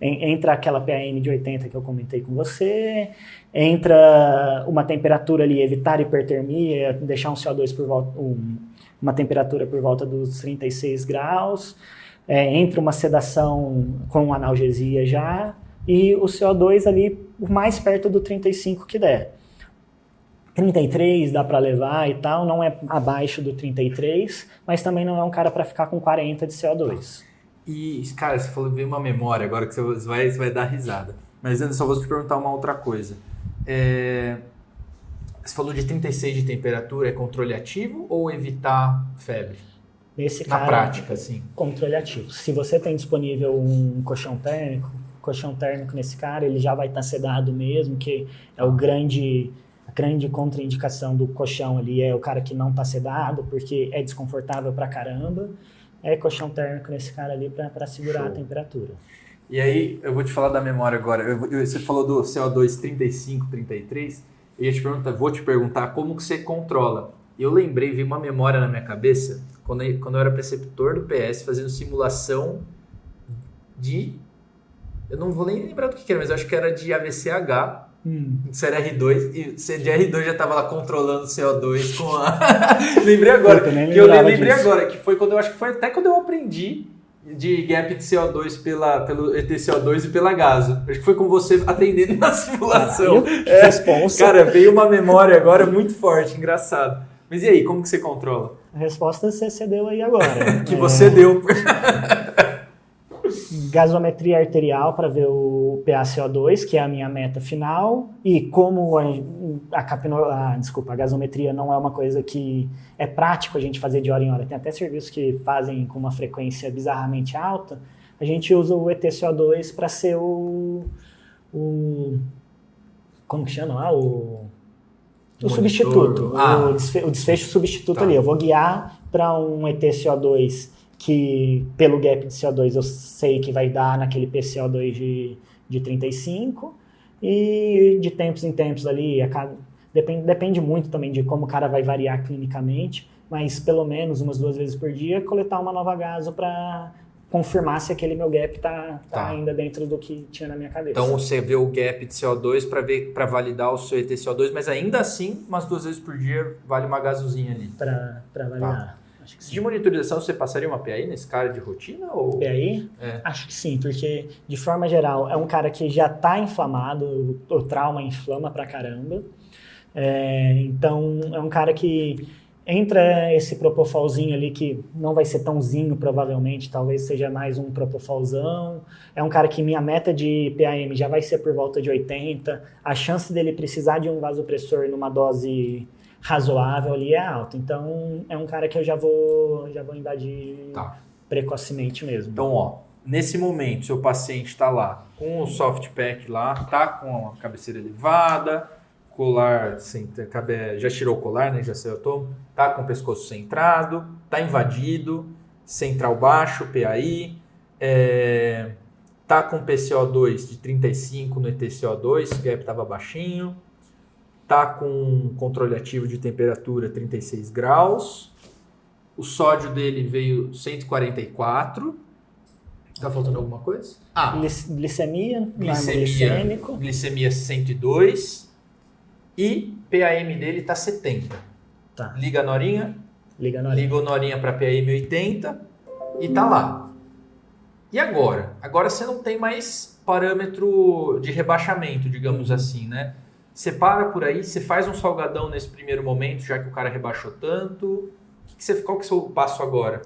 Entra aquela PAM de 80 que eu comentei com você, entra uma temperatura ali, evitar hipertermia, deixar um CO2 uma temperatura por volta dos 36 graus, entra uma sedação com analgesia já, e o CO2 ali o mais perto do 35 que der. 33 dá para levar e tal, não é abaixo do 33, mas também não é um cara para ficar com 40 de CO2. E, cara, você falou, veio uma memória agora que você vai dar risada. Mas antes, só vou te perguntar uma outra coisa. Você falou de 36 de temperatura, é controle ativo ou evitar febre? Na prática, sim. Controle ativo. Se você tem disponível um colchão térmico nesse cara, ele já vai estar sedado mesmo, que é a grande contraindicação do colchão ali, é o cara que não está sedado, porque é desconfortável pra caramba. É colchão térmico nesse cara ali para segurar a temperatura. E aí, eu vou te falar da memória agora. Você falou do CO2 35, 33. Vou te perguntar como que você controla. E eu lembrei, vi uma memória na minha cabeça, quando eu era preceptor do PS, fazendo simulação de... Eu não vou nem lembrar do que era, mas eu acho que era de AVCH. Isso era R2, e você de R2 já estava lá controlando o CO2 com a... lembrei agora, que foi quando eu acho que foi até quando eu aprendi de gap de CO2 pelo ETCO2 e pela gaso. Acho que foi com você atendendo na simulação. Cara, veio uma memória agora muito forte, engraçado. Mas e aí, como que você controla? A resposta você deu aí agora. Que você deu. Gasometria arterial para ver o PaCO2, que é a minha meta final, e como a gasometria não é uma coisa que é prático a gente fazer de hora em hora, tem até serviços que fazem com uma frequência bizarramente alta, a gente usa o ETCO2 para ser como que chama lá? O substituto, o desfecho substituto ali. Eu vou guiar para um ETCO2 que pelo gap de CO2 eu sei que vai dar naquele PCO2 de 35, e de tempos em tempos ali, depende muito também de como o cara vai variar clinicamente, mas pelo menos umas 2 vezes por dia, coletar uma nova gaso para confirmar se aquele meu gap tá ainda dentro do que tinha na minha cabeça. Então você vê o gap de CO2 para validar o seu ETCO2, mas ainda assim, umas 2 vezes por dia, vale uma gasozinha ali. Para validar. Tá. De monitorização, você passaria uma PAI nesse cara de rotina? Ou... PAI? Acho que sim, porque de forma geral é um cara que já está inflamado, o trauma inflama pra caramba. Então é um cara que entra esse propofolzinho ali que não vai ser tãozinho provavelmente, talvez seja mais um propofolzão. É um cara que minha meta de PAM já vai ser por volta de 80. A chance dele precisar de um vasopressor numa dose razoável ali é alto. Então, é um cara que eu já vou invadir precocemente mesmo. Então, ó, nesse momento, seu paciente está lá com o soft pack lá, tá com a cabeceira elevada, colar, já tirou o colar, né? Já saiu o tomo, tá com o pescoço centrado, tá invadido, central baixo, PAI, tá com PCO2 de 35 no ETCO2, o gap estava baixinho, tá com controle ativo de temperatura 36 graus, o sódio dele veio 144. Tá faltando alguma coisa? Glicemia, glicêmico. Glicemia 102 e PAM dele tá 70. Tá. Liga a norinha. Liga a norinha para PAM 80 e tá lá. E agora? Agora você não tem mais parâmetro de rebaixamento, digamos assim, né? Você para por aí, você faz um salgadão nesse primeiro momento, já que o cara rebaixou tanto. Qual que é o seu passo agora?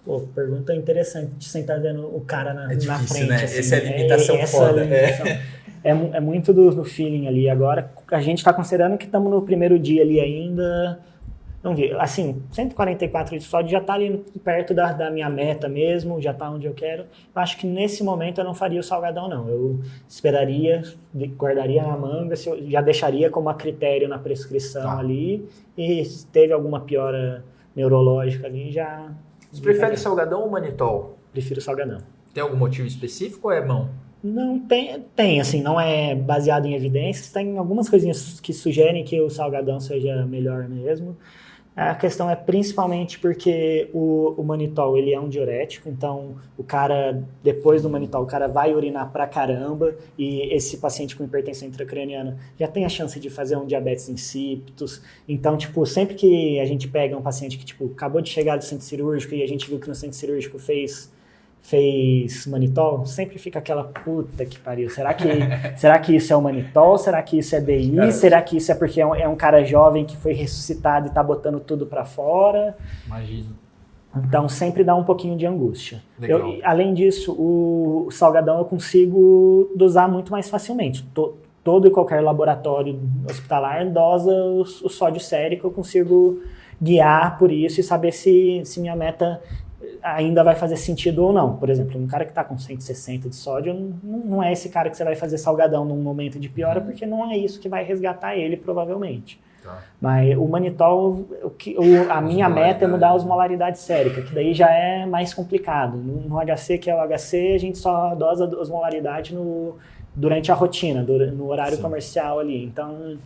Pô, pergunta interessante, sem estar vendo o cara na difícil, frente. Né? Assim, essa é a limitação foda. É muito do feeling ali. Agora, a gente está considerando que estamos no primeiro dia ali ainda. Não vi, assim, 144 de sódio já está ali perto da minha meta mesmo, já está onde eu quero. Eu acho que nesse momento eu não faria o salgadão, não. Eu esperaria, guardaria na manga, já deixaria como a critério na prescrição ali. E se teve alguma piora neurológica ali, já... Você prefere salgadão ou manitol? Prefiro salgadão. Tem algum motivo específico ou é mão? Não tem, assim, não é baseado em evidências. Tem algumas coisinhas que sugerem que o salgadão seja melhor mesmo. A questão é principalmente porque o manitol, ele é um diurético, então o cara, depois do manitol, o cara vai urinar pra caramba, e esse paciente com hipertensão intracraniana já tem a chance de fazer um diabetes insípidos. Então, tipo, sempre que a gente pega um paciente que, tipo, acabou de chegar do centro cirúrgico e a gente viu que no centro cirúrgico fez manitol, sempre fica aquela puta que pariu. Será que isso é o manitol? Será que isso é DI? Cara, será que isso é porque é um cara jovem que foi ressuscitado e tá botando tudo pra fora? Imagino. Então sempre dá um pouquinho de angústia. Além disso, o salgadão eu consigo dosar muito mais facilmente. Todo e qualquer laboratório hospitalar dosa o sódio sérico, eu consigo guiar por isso e saber se minha meta ainda vai fazer sentido ou não. Por exemplo, um cara que está com 160 de sódio, não é esse cara que você vai fazer salgadão num momento de piora, porque não é isso que vai resgatar ele, provavelmente. Tá. Mas o manitol, a minha meta é mudar a osmolaridade sérica, que daí já é mais complicado. No HC, que é o HC, a gente só dosa a osmolaridade durante a rotina, no horário comercial ali. Então,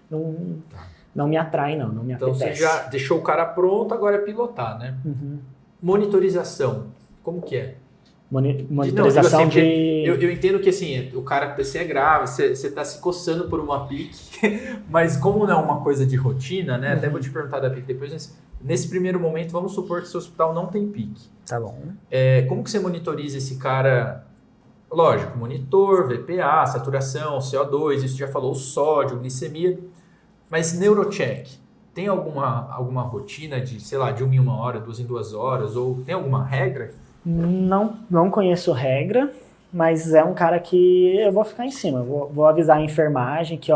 não me atrai, não me apetece. Então, você já deixou o cara pronto, agora é pilotar, né? Uhum. Monitorização, como que é? Monitorização Eu entendo que assim, o cara PC é grave, você está se coçando por uma PIC, mas como não é uma coisa de rotina, né? Até vou te perguntar da PIC depois, nesse primeiro momento, vamos supor que seu hospital não tem PIC. Tá bom. Como que você monitoriza esse cara? Lógico, monitor, VPA, saturação, CO2, isso já falou, sódio, glicemia, mas neurocheck. Tem alguma rotina de, sei lá, de 1 em 1 hora, 2 em 2 horas, ou tem alguma regra? Não conheço regra, mas é um cara que eu vou ficar em cima. Vou avisar a enfermagem que,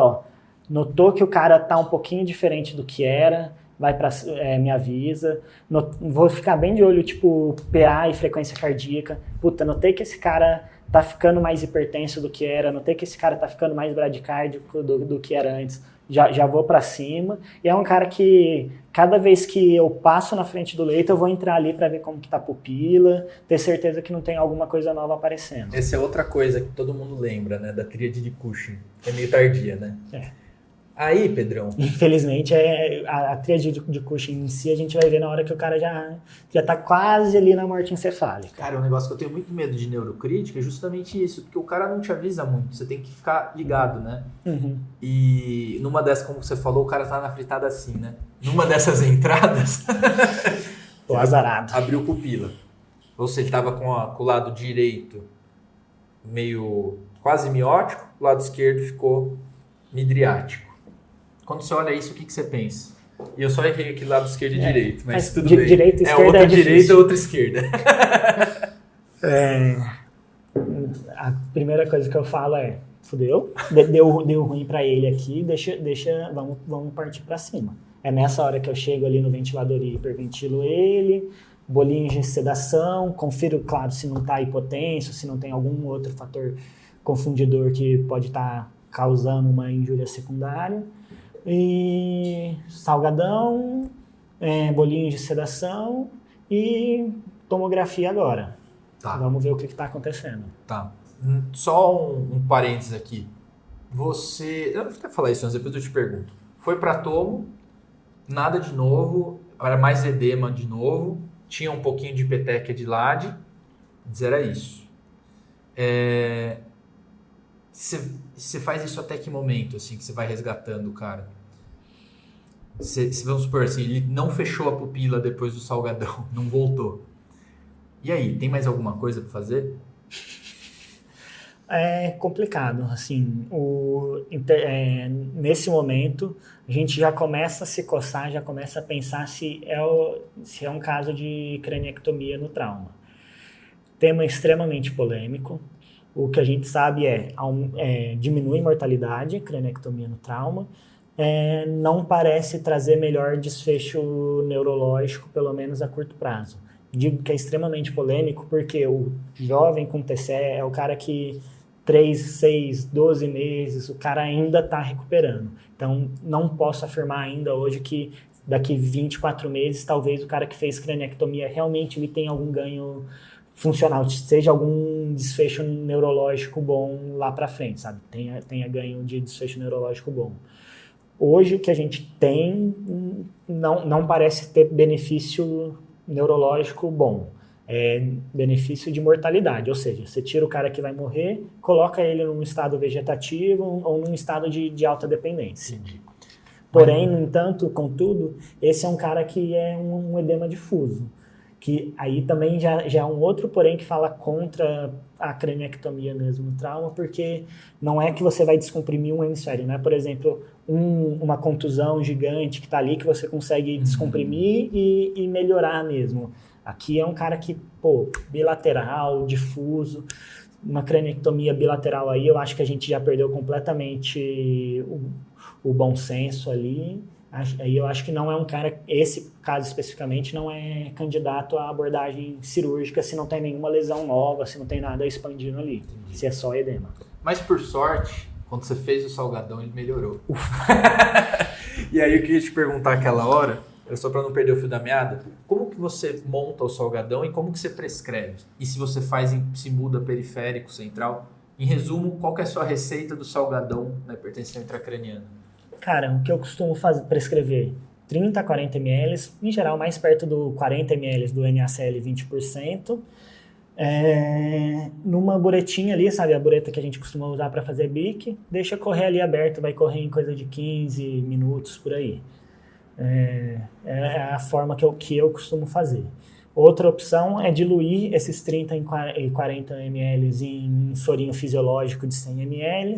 notou que o cara tá um pouquinho diferente do que era, me avisa. Vou ficar bem de olho, tipo, PA e frequência cardíaca. Puta, notei que esse cara tá ficando mais hipertenso do que era, notei que esse cara tá ficando mais bradicárdico do que era antes. Já vou pra cima. E é um cara que, cada vez que eu passo na frente do leito, eu vou entrar ali pra ver como que tá a pupila, ter certeza que não tem alguma coisa nova aparecendo. Essa é outra coisa que todo mundo lembra, né? Da tríade de Cushing. É meio tardia, né? Aí, Pedrão... Infelizmente, a tríade de Cushing em si, a gente vai ver na hora que o cara já tá quase ali na morte encefálica. Cara, um negócio que eu tenho muito medo de neurocrítica é justamente isso, porque o cara não te avisa muito, você tem que ficar ligado, né? Uhum. E numa dessas, como você falou, o cara tá na fritada assim, né? Numa dessas entradas... Tô azarado. Abriu pupila. Ou seja, ele tava com o lado direito meio quase miótico, o lado esquerdo ficou midriático. Quando você olha isso, o que você pensa? E eu só errei aqui lado esquerdo e direito, mas tudo bem. Direita e esquerda outra direita, outra esquerda. A primeira coisa que eu falo é, fudeu, deu ruim para ele aqui, vamos partir para cima. É nessa hora que eu chego ali no ventilador e hiperventilo ele, bolinho de sedação, confiro, claro, se não está hipotenso, se não tem algum outro fator confundidor que pode estar causando uma injúria secundária. E salgadão, bolinho de sedação e tomografia agora. Tá. Vamos ver o que está acontecendo. Tá. Só um parênteses aqui. Eu vou até falar isso antes, depois eu te pergunto. Foi para tomo, nada de novo, era mais edema de novo, tinha um pouquinho de petequia de LAD, mas era isso. Você faz isso até que momento, assim, que você vai resgatando o cara? Vamos supor assim, ele não fechou a pupila depois do salgadão, não voltou. E aí, tem mais alguma coisa para fazer? É complicado, assim, nesse momento a gente já começa a se coçar, já começa a pensar se é um caso de craniectomia no trauma. Tema extremamente polêmico. O que a gente sabe diminui mortalidade, craniectomia no trauma, não parece trazer melhor desfecho neurológico, pelo menos a curto prazo. Digo que é extremamente polêmico porque o jovem com TCE é o cara que 3, 6, 12 meses, o cara ainda está recuperando. Então, não posso afirmar ainda hoje que daqui 24 meses, talvez o cara que fez craniectomia realmente ele tenha algum ganho funcional, seja algum desfecho neurológico bom lá para frente, sabe? Tenha ganho de desfecho neurológico bom. Hoje, o que a gente tem não parece ter benefício neurológico bom. É benefício de mortalidade, ou seja, você tira o cara que vai morrer, coloca ele num estado vegetativo ou num estado de alta dependência. Entendi. Porém, no entanto, contudo, esse é um cara que é um edema difuso, que aí também já é um outro porém que fala contra a craniectomia mesmo no trauma, porque não é que você vai descomprimir um hemisfério, não é, por exemplo, uma contusão gigante que está ali que você consegue descomprimir e melhorar mesmo. Aqui é um cara que, bilateral, difuso, uma craniectomia bilateral aí, eu acho que a gente já perdeu completamente o bom senso ali. Aí eu acho que não é um cara, esse caso especificamente, não é candidato à abordagem cirúrgica se não tem nenhuma lesão nova, se não tem nada expandindo ali, Entendi. se é só edema. Mas por sorte, quando você fez o salgadão, ele melhorou. E aí eu queria te perguntar aquela hora, só para não perder o fio da meada, como que você monta o salgadão e como que você prescreve? E se você se muda periférico, central? Em resumo, qual que é a sua receita do salgadão na hipertensão intracraniana? Cara, o que eu costumo prescrever? 30 a 40 ml, em geral mais perto do 40 ml do NaCl 20%. Numa buretinha ali, sabe, a bureta que a gente costuma usar para fazer bique, deixa correr ali aberto, vai correr em coisa de 15 minutos por aí. É a forma que eu costumo fazer. Outra opção é diluir esses 30 e 40 ml em um sorinho fisiológico de 100 ml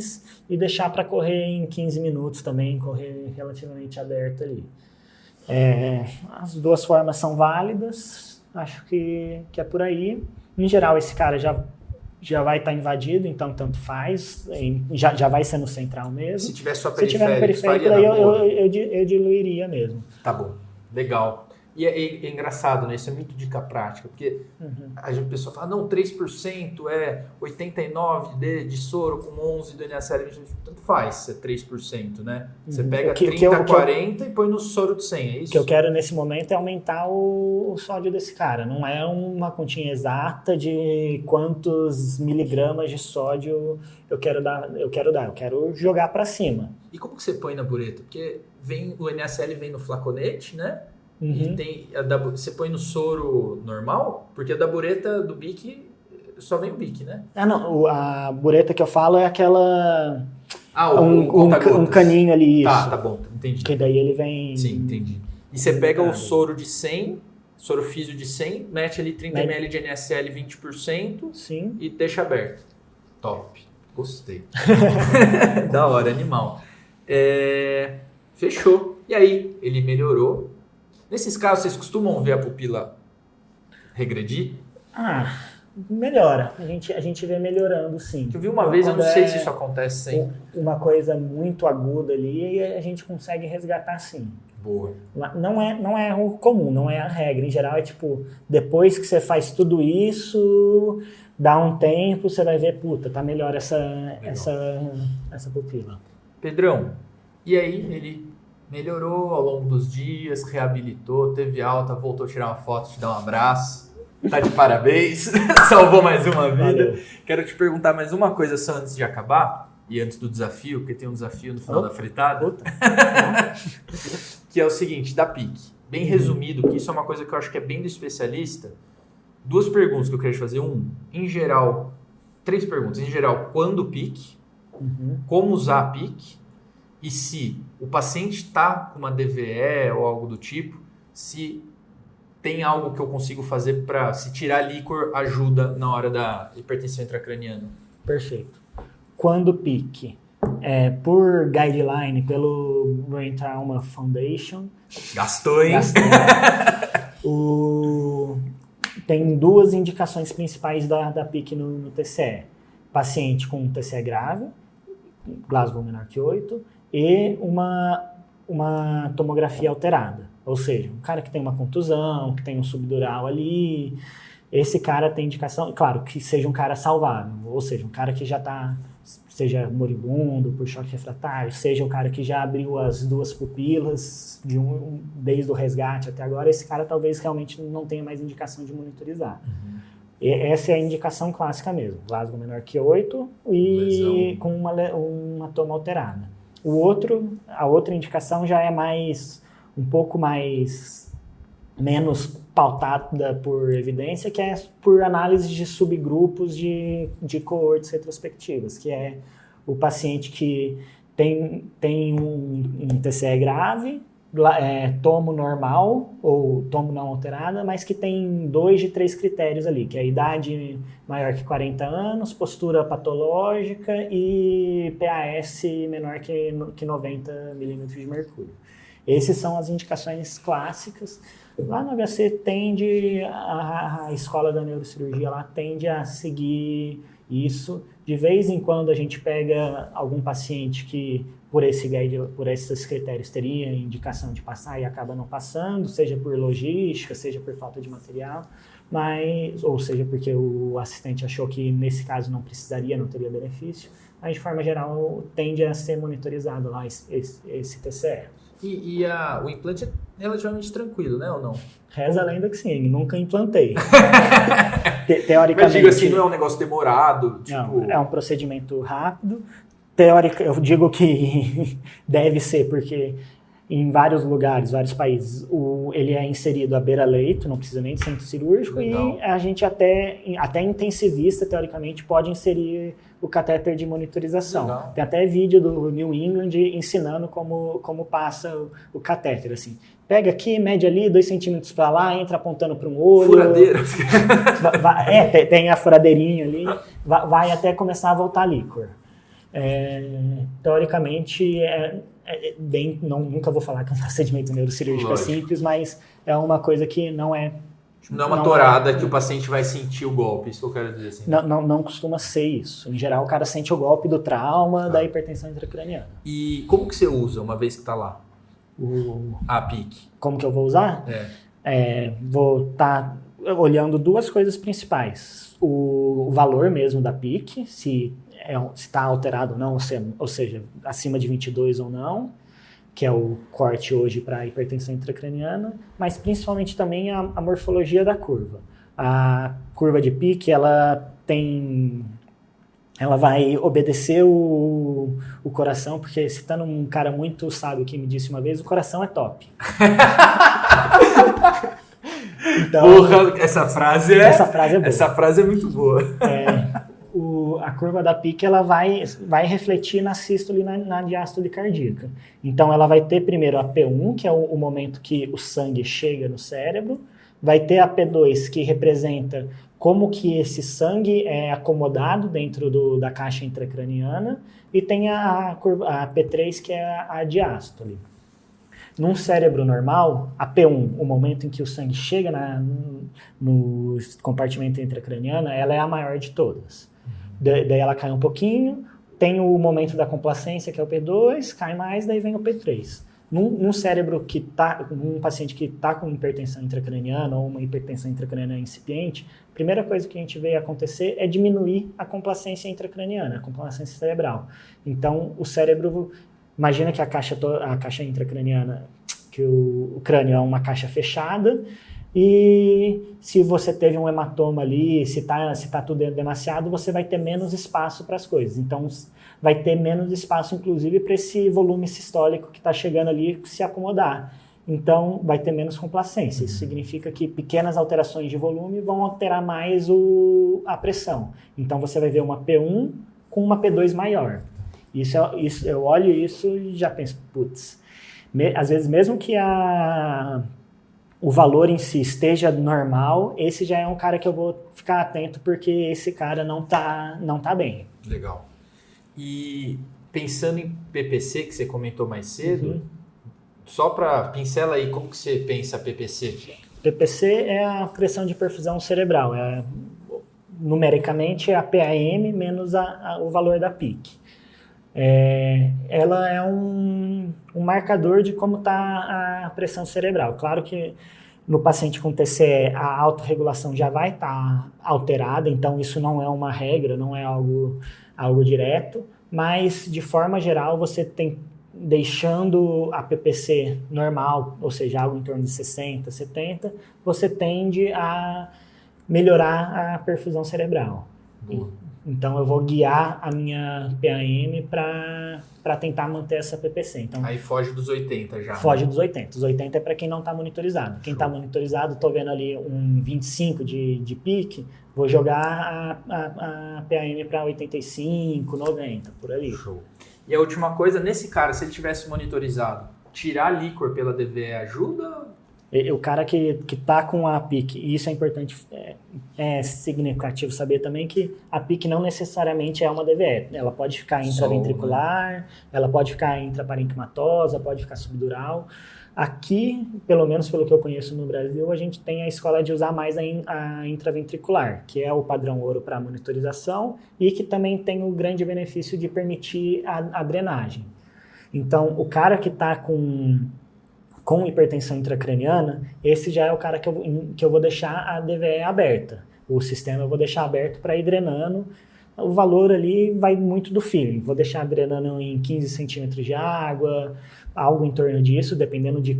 e deixar para correr em 15 minutos também, correr relativamente aberto ali. As duas formas são válidas, acho que é por aí. Em geral, esse cara já vai estar invadido, então tanto faz, já vai ser no central mesmo. Se tiver só Se tiver no periférico, daí eu diluiria mesmo. Tá bom, legal. E é engraçado, né? Isso é muito dica prática, porque a pessoa fala, não, 3% é 89 de soro com 11 do NaCl, tanto faz se é 3%, né? Você pega 30, 40 e põe no soro de 100, é isso? O que eu quero nesse momento é aumentar o sódio desse cara, não é uma continha exata de quantos miligramas de sódio eu quero jogar para cima. E como que você põe na bureta? Porque o NaCl vem no flaconete, né? E você põe no soro normal? Porque a da bureta do bique só vem o bique, né? Não, a bureta que eu falo é aquela... um caninho ali, isso. Tá bom, entendi. Que daí ele vem... Sim, entendi. E você pega o soro de 100, soro físio de 100, mete ali 30 ml de NaCl 20%. Sim. E deixa aberto. Top. Gostei. Da hora, animal. Fechou. E aí, ele melhorou. Nesses casos, vocês costumam ver a pupila regredir? melhora. A gente vê melhorando, sim. Eu vi uma vez, eu não sei se isso acontece sempre. Uma coisa muito aguda ali, a gente consegue resgatar, sim. Boa. Não é o comum, não é a regra. Em geral, é tipo, depois que você faz tudo isso, dá um tempo, você vai ver, puta, tá melhor essa pupila. Pedrão, e aí ele melhorou ao longo dos dias, reabilitou, teve alta, voltou a tirar uma foto, te dar um abraço. Tá de parabéns, salvou mais uma vida. Valeu. Quero te perguntar mais uma coisa só antes de acabar, e antes do desafio, porque tem um desafio no final da fritada, que é o seguinte, da PIC. Bem resumido, que isso é uma coisa que eu acho que é bem do especialista. 2 perguntas que eu queria te fazer. Em geral, 3 perguntas. Em geral, quando PIC, como usar a PIC, e se o paciente está com uma DVE ou algo do tipo, se tem algo que eu consigo fazer para, se tirar líquor, ajuda na hora da hipertensão intracraniana. Perfeito. Quando PIC, por guideline, pelo Brain Trauma Foundation... Gastou, hein? Tem 2 indicações principais da PIC no TCE. Paciente com TCE grave, Glasgow menor que 8, e uma tomografia alterada. Ou seja, um cara que tem uma contusão, que tem um subdural ali, esse cara tem indicação, claro, que seja um cara saudável, ou seja, um cara que já está, seja moribundo, por choque refratário, seja um cara que já abriu as 2 pupilas desde o resgate até agora, esse cara talvez realmente não tenha mais indicação de monitorizar. Essa é a indicação clássica mesmo, Glasgow menor que 8 e com uma toma alterada. A outra indicação já é um pouco menos pautada por evidência, que é por análise de subgrupos de coortes retrospectivas, que é o paciente que tem um TCE grave, tomo normal ou tomo não alterada, mas que tem 2 de 3 critérios ali, que é a idade maior que 40 anos, postura patológica e PAS menor que 90 milímetros de mercúrio. Essas são as indicações clássicas. Lá no HC a escola da neurocirurgia lá tende a seguir isso. De vez em quando a gente pega algum paciente que por esses critérios teria indicação de passar e acaba não passando, seja por logística, seja por falta de material, ou seja porque o assistente achou que nesse caso não precisaria, não teria benefício. Mas de forma geral tende a ser monitorizado lá esse TCE. E o implante é relativamente tranquilo, né, ou não? Reza a lenda que sim, nunca implantei. Teoricamente... Mas digo assim, não é um negócio demorado? Tipo... Não, é um procedimento rápido. Eu digo que deve ser, porque em vários lugares, vários países, ele é inserido à beira-leito, não precisa nem de centro cirúrgico. Legal. E a gente até intensivista, teoricamente, pode inserir o catéter de monitorização. Legal. Tem até vídeo do New England ensinando como passa o catéter, assim. Pega aqui, mede ali, 2 centímetros para lá, entra apontando para um olho. Furadeira. Tem a furadeirinha ali, vai até começar a voltar líquor. Teoricamente, nunca vou falar que é um procedimento neurocirúrgico simples, mas é uma coisa que não é... Não é uma torada que o paciente vai sentir o golpe, isso que eu quero dizer assim. Não costuma ser isso. Em geral, o cara sente o golpe do trauma, da hipertensão intracraniana. E como que você usa uma vez que está lá? A PIC. Como que eu vou usar? Vou estar olhando 2 coisas principais. O valor mesmo da PIC, se está alterado ou não, ou seja, acima de 22 ou não, que é o corte hoje para a hipertensão intracraniana, mas principalmente também a morfologia da curva. A curva de PIC, ela vai obedecer o coração, porque citando um cara muito sábio que me disse uma vez, o coração é top. Então, porra, essa frase é boa. Essa frase é muito boa. A curva da PIC ela vai refletir na sístole e na diástole cardíaca. Então, ela vai ter primeiro a P1, que é o momento que o sangue chega no cérebro, vai ter a P2, que representa como que esse sangue é acomodado dentro da caixa intracraniana, e tem a P3, que é a diástole. Num cérebro normal, a P1, o momento em que o sangue chega no compartimento intracraniano, ela é a maior de todas. Daí ela cai um pouquinho, tem o momento da complacência, que é o P2, cai mais, daí vem o P3. Num cérebro que tá, num paciente que está com hipertensão intracraniana ou uma hipertensão intracraniana incipiente, a primeira coisa que a gente vê acontecer é diminuir a complacência intracraniana, a complacência cerebral. Então, o cérebro, imagina que a caixa intracraniana, que o crânio é uma caixa fechada, e se você teve um hematoma ali, se tá tudo demasiado, você vai ter menos espaço para as coisas. Então, vai ter menos espaço, inclusive, para esse volume sistólico que está chegando ali se acomodar. Então, vai ter menos complacência. Isso significa que pequenas alterações de volume vão alterar mais a pressão. Então, você vai ver uma P1 com uma P2 maior. Isso, eu olho isso e já penso, putz. Às vezes, mesmo que o valor em si esteja normal, esse já é um cara que eu vou ficar atento, porque esse cara não tá bem. Legal. E pensando em PPC, que você comentou mais cedo, só para pincela aí, como que você pensa PPC? PPC é a pressão de perfusão cerebral. Numericamente é a PAM menos o valor da PIC. Ela é um marcador de como está a pressão cerebral. Claro que no paciente com TCE a autorregulação já vai estar alterada, então isso não é uma regra, não é algo direto, mas de forma geral você tem, deixando a PPC normal, ou seja, algo em torno de 60, 70, você tende a melhorar a perfusão cerebral. Então, eu vou guiar a minha PAM para tentar manter essa PPC. Então, aí foge dos 80 já. Foge dos 80. Os 80 é para quem não está monitorizado. Quem está monitorizado, estou vendo ali um 25 de pique, vou jogar a PAM para 85, 90, por ali. Show. E a última coisa, nesse cara, se ele tivesse monitorizado, tirar líquor pela DVE ajuda? O cara que está com a PIC, e isso é importante, é significativo saber também que a PIC não necessariamente é uma DVE. Ela pode ficar intraventricular, ela pode ficar intraparenquimatosa, pode ficar subdural. Aqui, pelo menos pelo que eu conheço no Brasil, a gente tem a escola de usar mais a intraventricular, que é o padrão ouro para monitorização e que também tem o grande benefício de permitir a drenagem. Então, o cara que está com hipertensão intracraniana, esse já é o cara que eu vou deixar a DVE aberta. O sistema eu vou deixar aberto para ir drenando. O valor ali vai muito do feeling. Vou deixar drenando em 15 centímetros de água, algo em torno disso, dependendo de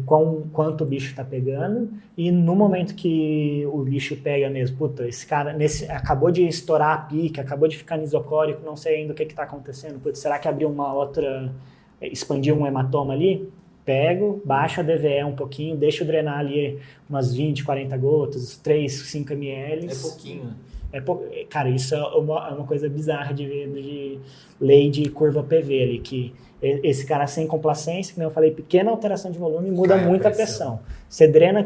quanto o bicho está pegando. E no momento que o bicho pega mesmo, puta, esse cara acabou de estourar a pica, acabou de ficar nisocórico, não sei ainda o que está acontecendo. Puta, será que abriu uma outra, expandiu um hematoma ali? Pego, baixo a DVE um pouquinho, deixo drenar ali umas 20, 40 gotas, 3, 5 ml. É pouquinho. Cara, isso é uma coisa bizarra de lei de curva PV ali, que esse cara sem complacência, como eu falei, pequena alteração de volume muda muito a pressão. Você drena,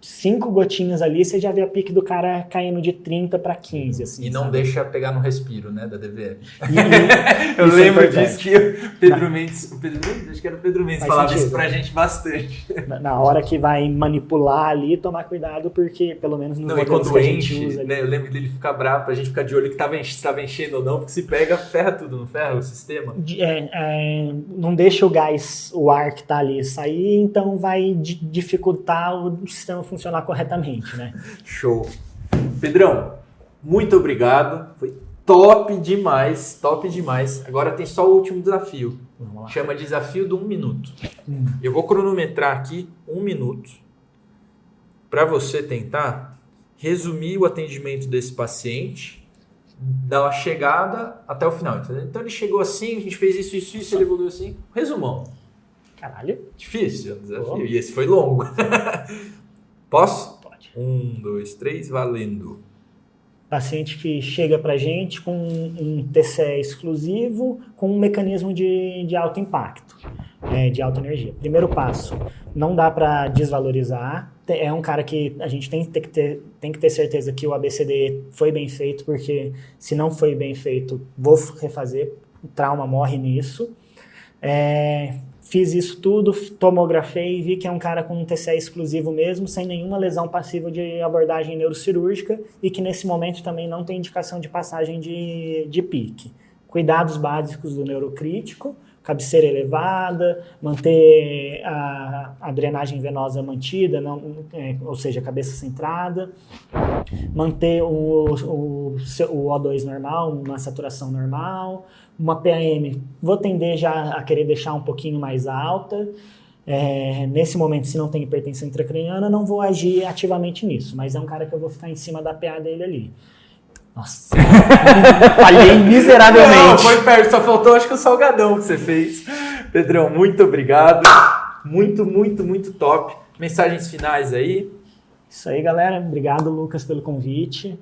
5 gotinhas ali, você já vê a pique do cara caindo de 30 para 15. Assim, e não deixa pegar no respiro, né, da DVE. Eu lembro disso que o Pedro Mendes, acho que era o Pedro Mendes, falava sentido. Isso pra gente bastante. Na hora que vai manipular ali, tomar cuidado, porque pelo menos nos modelos que a gente usa... Né, eu lembro dele ficar bravo pra gente ficar de olho que estava enchendo ou não, porque se pega, ferra tudo, não ferra o sistema? Não deixa o ar que tá ali sair, então vai dificultar o sistema funcionar corretamente, né? Show. Pedrão, muito obrigado. Foi top demais, top demais. Agora tem só o último desafio. Vamos lá. Chama desafio do 1 minuto. Eu vou cronometrar aqui 1 minuto para você tentar resumir o atendimento desse paciente da chegada até o final. Entendeu? Então ele chegou assim, a gente fez isso, ele evoluiu assim. Resumão. Caralho. Difícil, é um desafio. E esse foi longo. Posso? Pode. 1, 2, 3, valendo. Paciente que chega pra gente com um TCE exclusivo, com um mecanismo de alto impacto, de alta energia. Primeiro passo, não dá para desvalorizar. É um cara que a gente tem que ter certeza que o ABCD foi bem feito, porque se não foi bem feito, vou refazer. O trauma morre nisso. fiz isso tudo, tomografei e vi que é um cara com um TCE exclusivo mesmo, sem nenhuma lesão passível de abordagem neurocirúrgica e que nesse momento também não tem indicação de passagem de PIC. Cuidados básicos do neurocrítico, cabeceira elevada, manter a drenagem venosa mantida, ou seja, cabeça centrada, manter o O2 normal, uma saturação normal, uma PAM, vou tender já a querer deixar um pouquinho mais alta. Nesse momento, se não tem hipertensão intracraniana, não vou agir ativamente nisso, mas é um cara que eu vou ficar em cima da PA dele ali. Nossa, falhei miseravelmente. Não, foi perto, só faltou acho que o salgadão que você fez. Pedrão, muito obrigado. Muito, muito, muito top. Mensagens finais aí. Isso aí, galera. Obrigado, Lucas, pelo convite.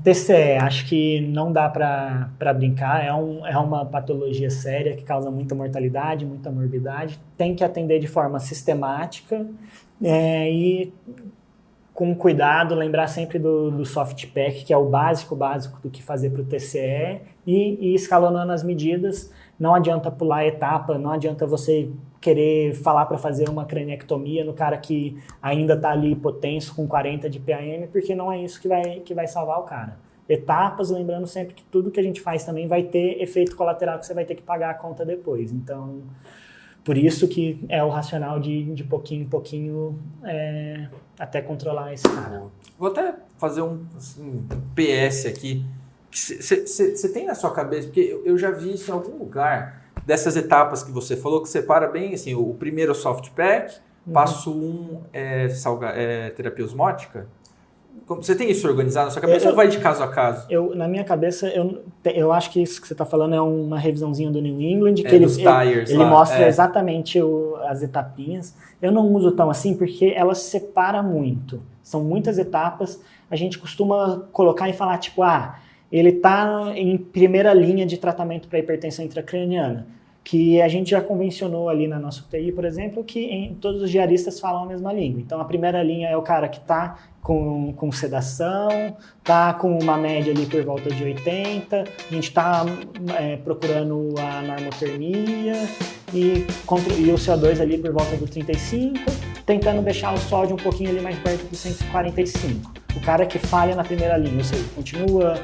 TCE, acho que não dá para brincar. É uma patologia séria que causa muita mortalidade, muita morbidade. Tem que atender de forma sistemática e com cuidado, lembrar sempre do soft pack, que é o básico do que fazer para o TCE, e escalonando as medidas. Não adianta pular a etapa, não adianta você querer falar para fazer uma craniectomia no cara que ainda está ali hipotenso com 40 de PAM, porque não é isso que vai salvar o cara. Etapas, lembrando sempre que tudo que a gente faz também vai ter efeito colateral que você vai ter que pagar a conta depois. Então, por isso que é o racional de pouquinho em pouquinho até controlar esse cara. Vou até fazer um PS aqui. Você tem na sua cabeça, porque eu já vi isso em algum lugar, dessas etapas que você falou, que separa bem assim, o primeiro soft pack, passo 1 terapia osmótica. Você tem isso organizado na sua cabeça ou vai de caso a caso? Na minha cabeça, eu acho que isso que você está falando é uma revisãozinha do New England, que ele mostra exatamente as etapinhas. Eu não uso tão assim porque ela se separa muito. São muitas etapas. A gente costuma colocar e falar, tipo, ele está em primeira linha de tratamento para hipertensão intracraniana, que a gente já convencionou ali na nossa UTI, por exemplo, que todos os diaristas falam a mesma língua. Então, a primeira linha é o cara que está com sedação, está com uma média ali por volta de 80, a gente está procurando a normotermia e o CO2 ali por volta do 35, tentando deixar o sódio um pouquinho ali mais perto do 145. O cara que falha na primeira linha, ou seja, continua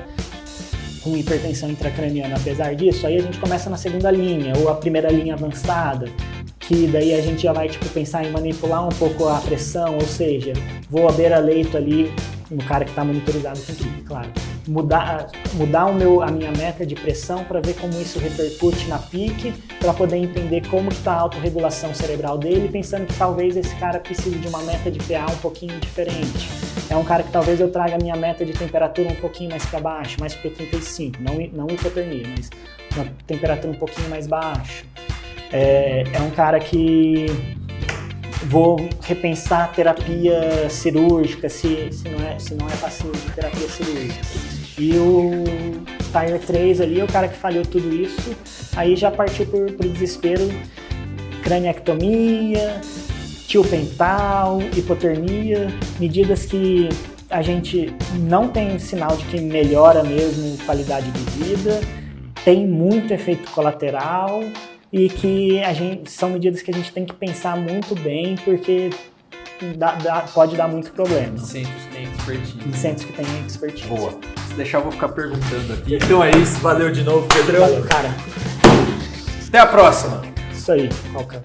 com hipertensão intracraniana, apesar disso, aí a gente começa na segunda linha, ou a primeira linha avançada, que daí a gente já vai pensar em manipular um pouco a pressão, ou seja, vou à beira-leito ali, no cara que está monitorizado com tudo, claro. Mudar a minha meta de pressão para ver como isso repercute na PIC, para poder entender como está a autorregulação cerebral dele, pensando que talvez esse cara precise de uma meta de PA um pouquinho diferente. É um cara que talvez eu traga a minha meta de temperatura um pouquinho mais para baixo, mais para 35, não hipotermia, mas uma temperatura um pouquinho mais baixa. É um cara que vou repensar a terapia cirúrgica, se não é passivo de terapia cirúrgica. E o Tier 3 ali é o cara que falhou tudo isso, aí já partiu pro desespero, craniectomia, tiopental, hipotermia, medidas que a gente não tem sinal de que melhora mesmo qualidade de vida, tem muito efeito colateral e que são medidas que a gente tem que pensar muito bem, porque pode dar muito problema. Centros que tem expertise. Centros que tem expertise. Boa. Se deixar, eu vou ficar perguntando aqui. Então é isso. Valeu de novo, Pedrão. Valeu, cara. Até a próxima. Isso aí. Qual que é?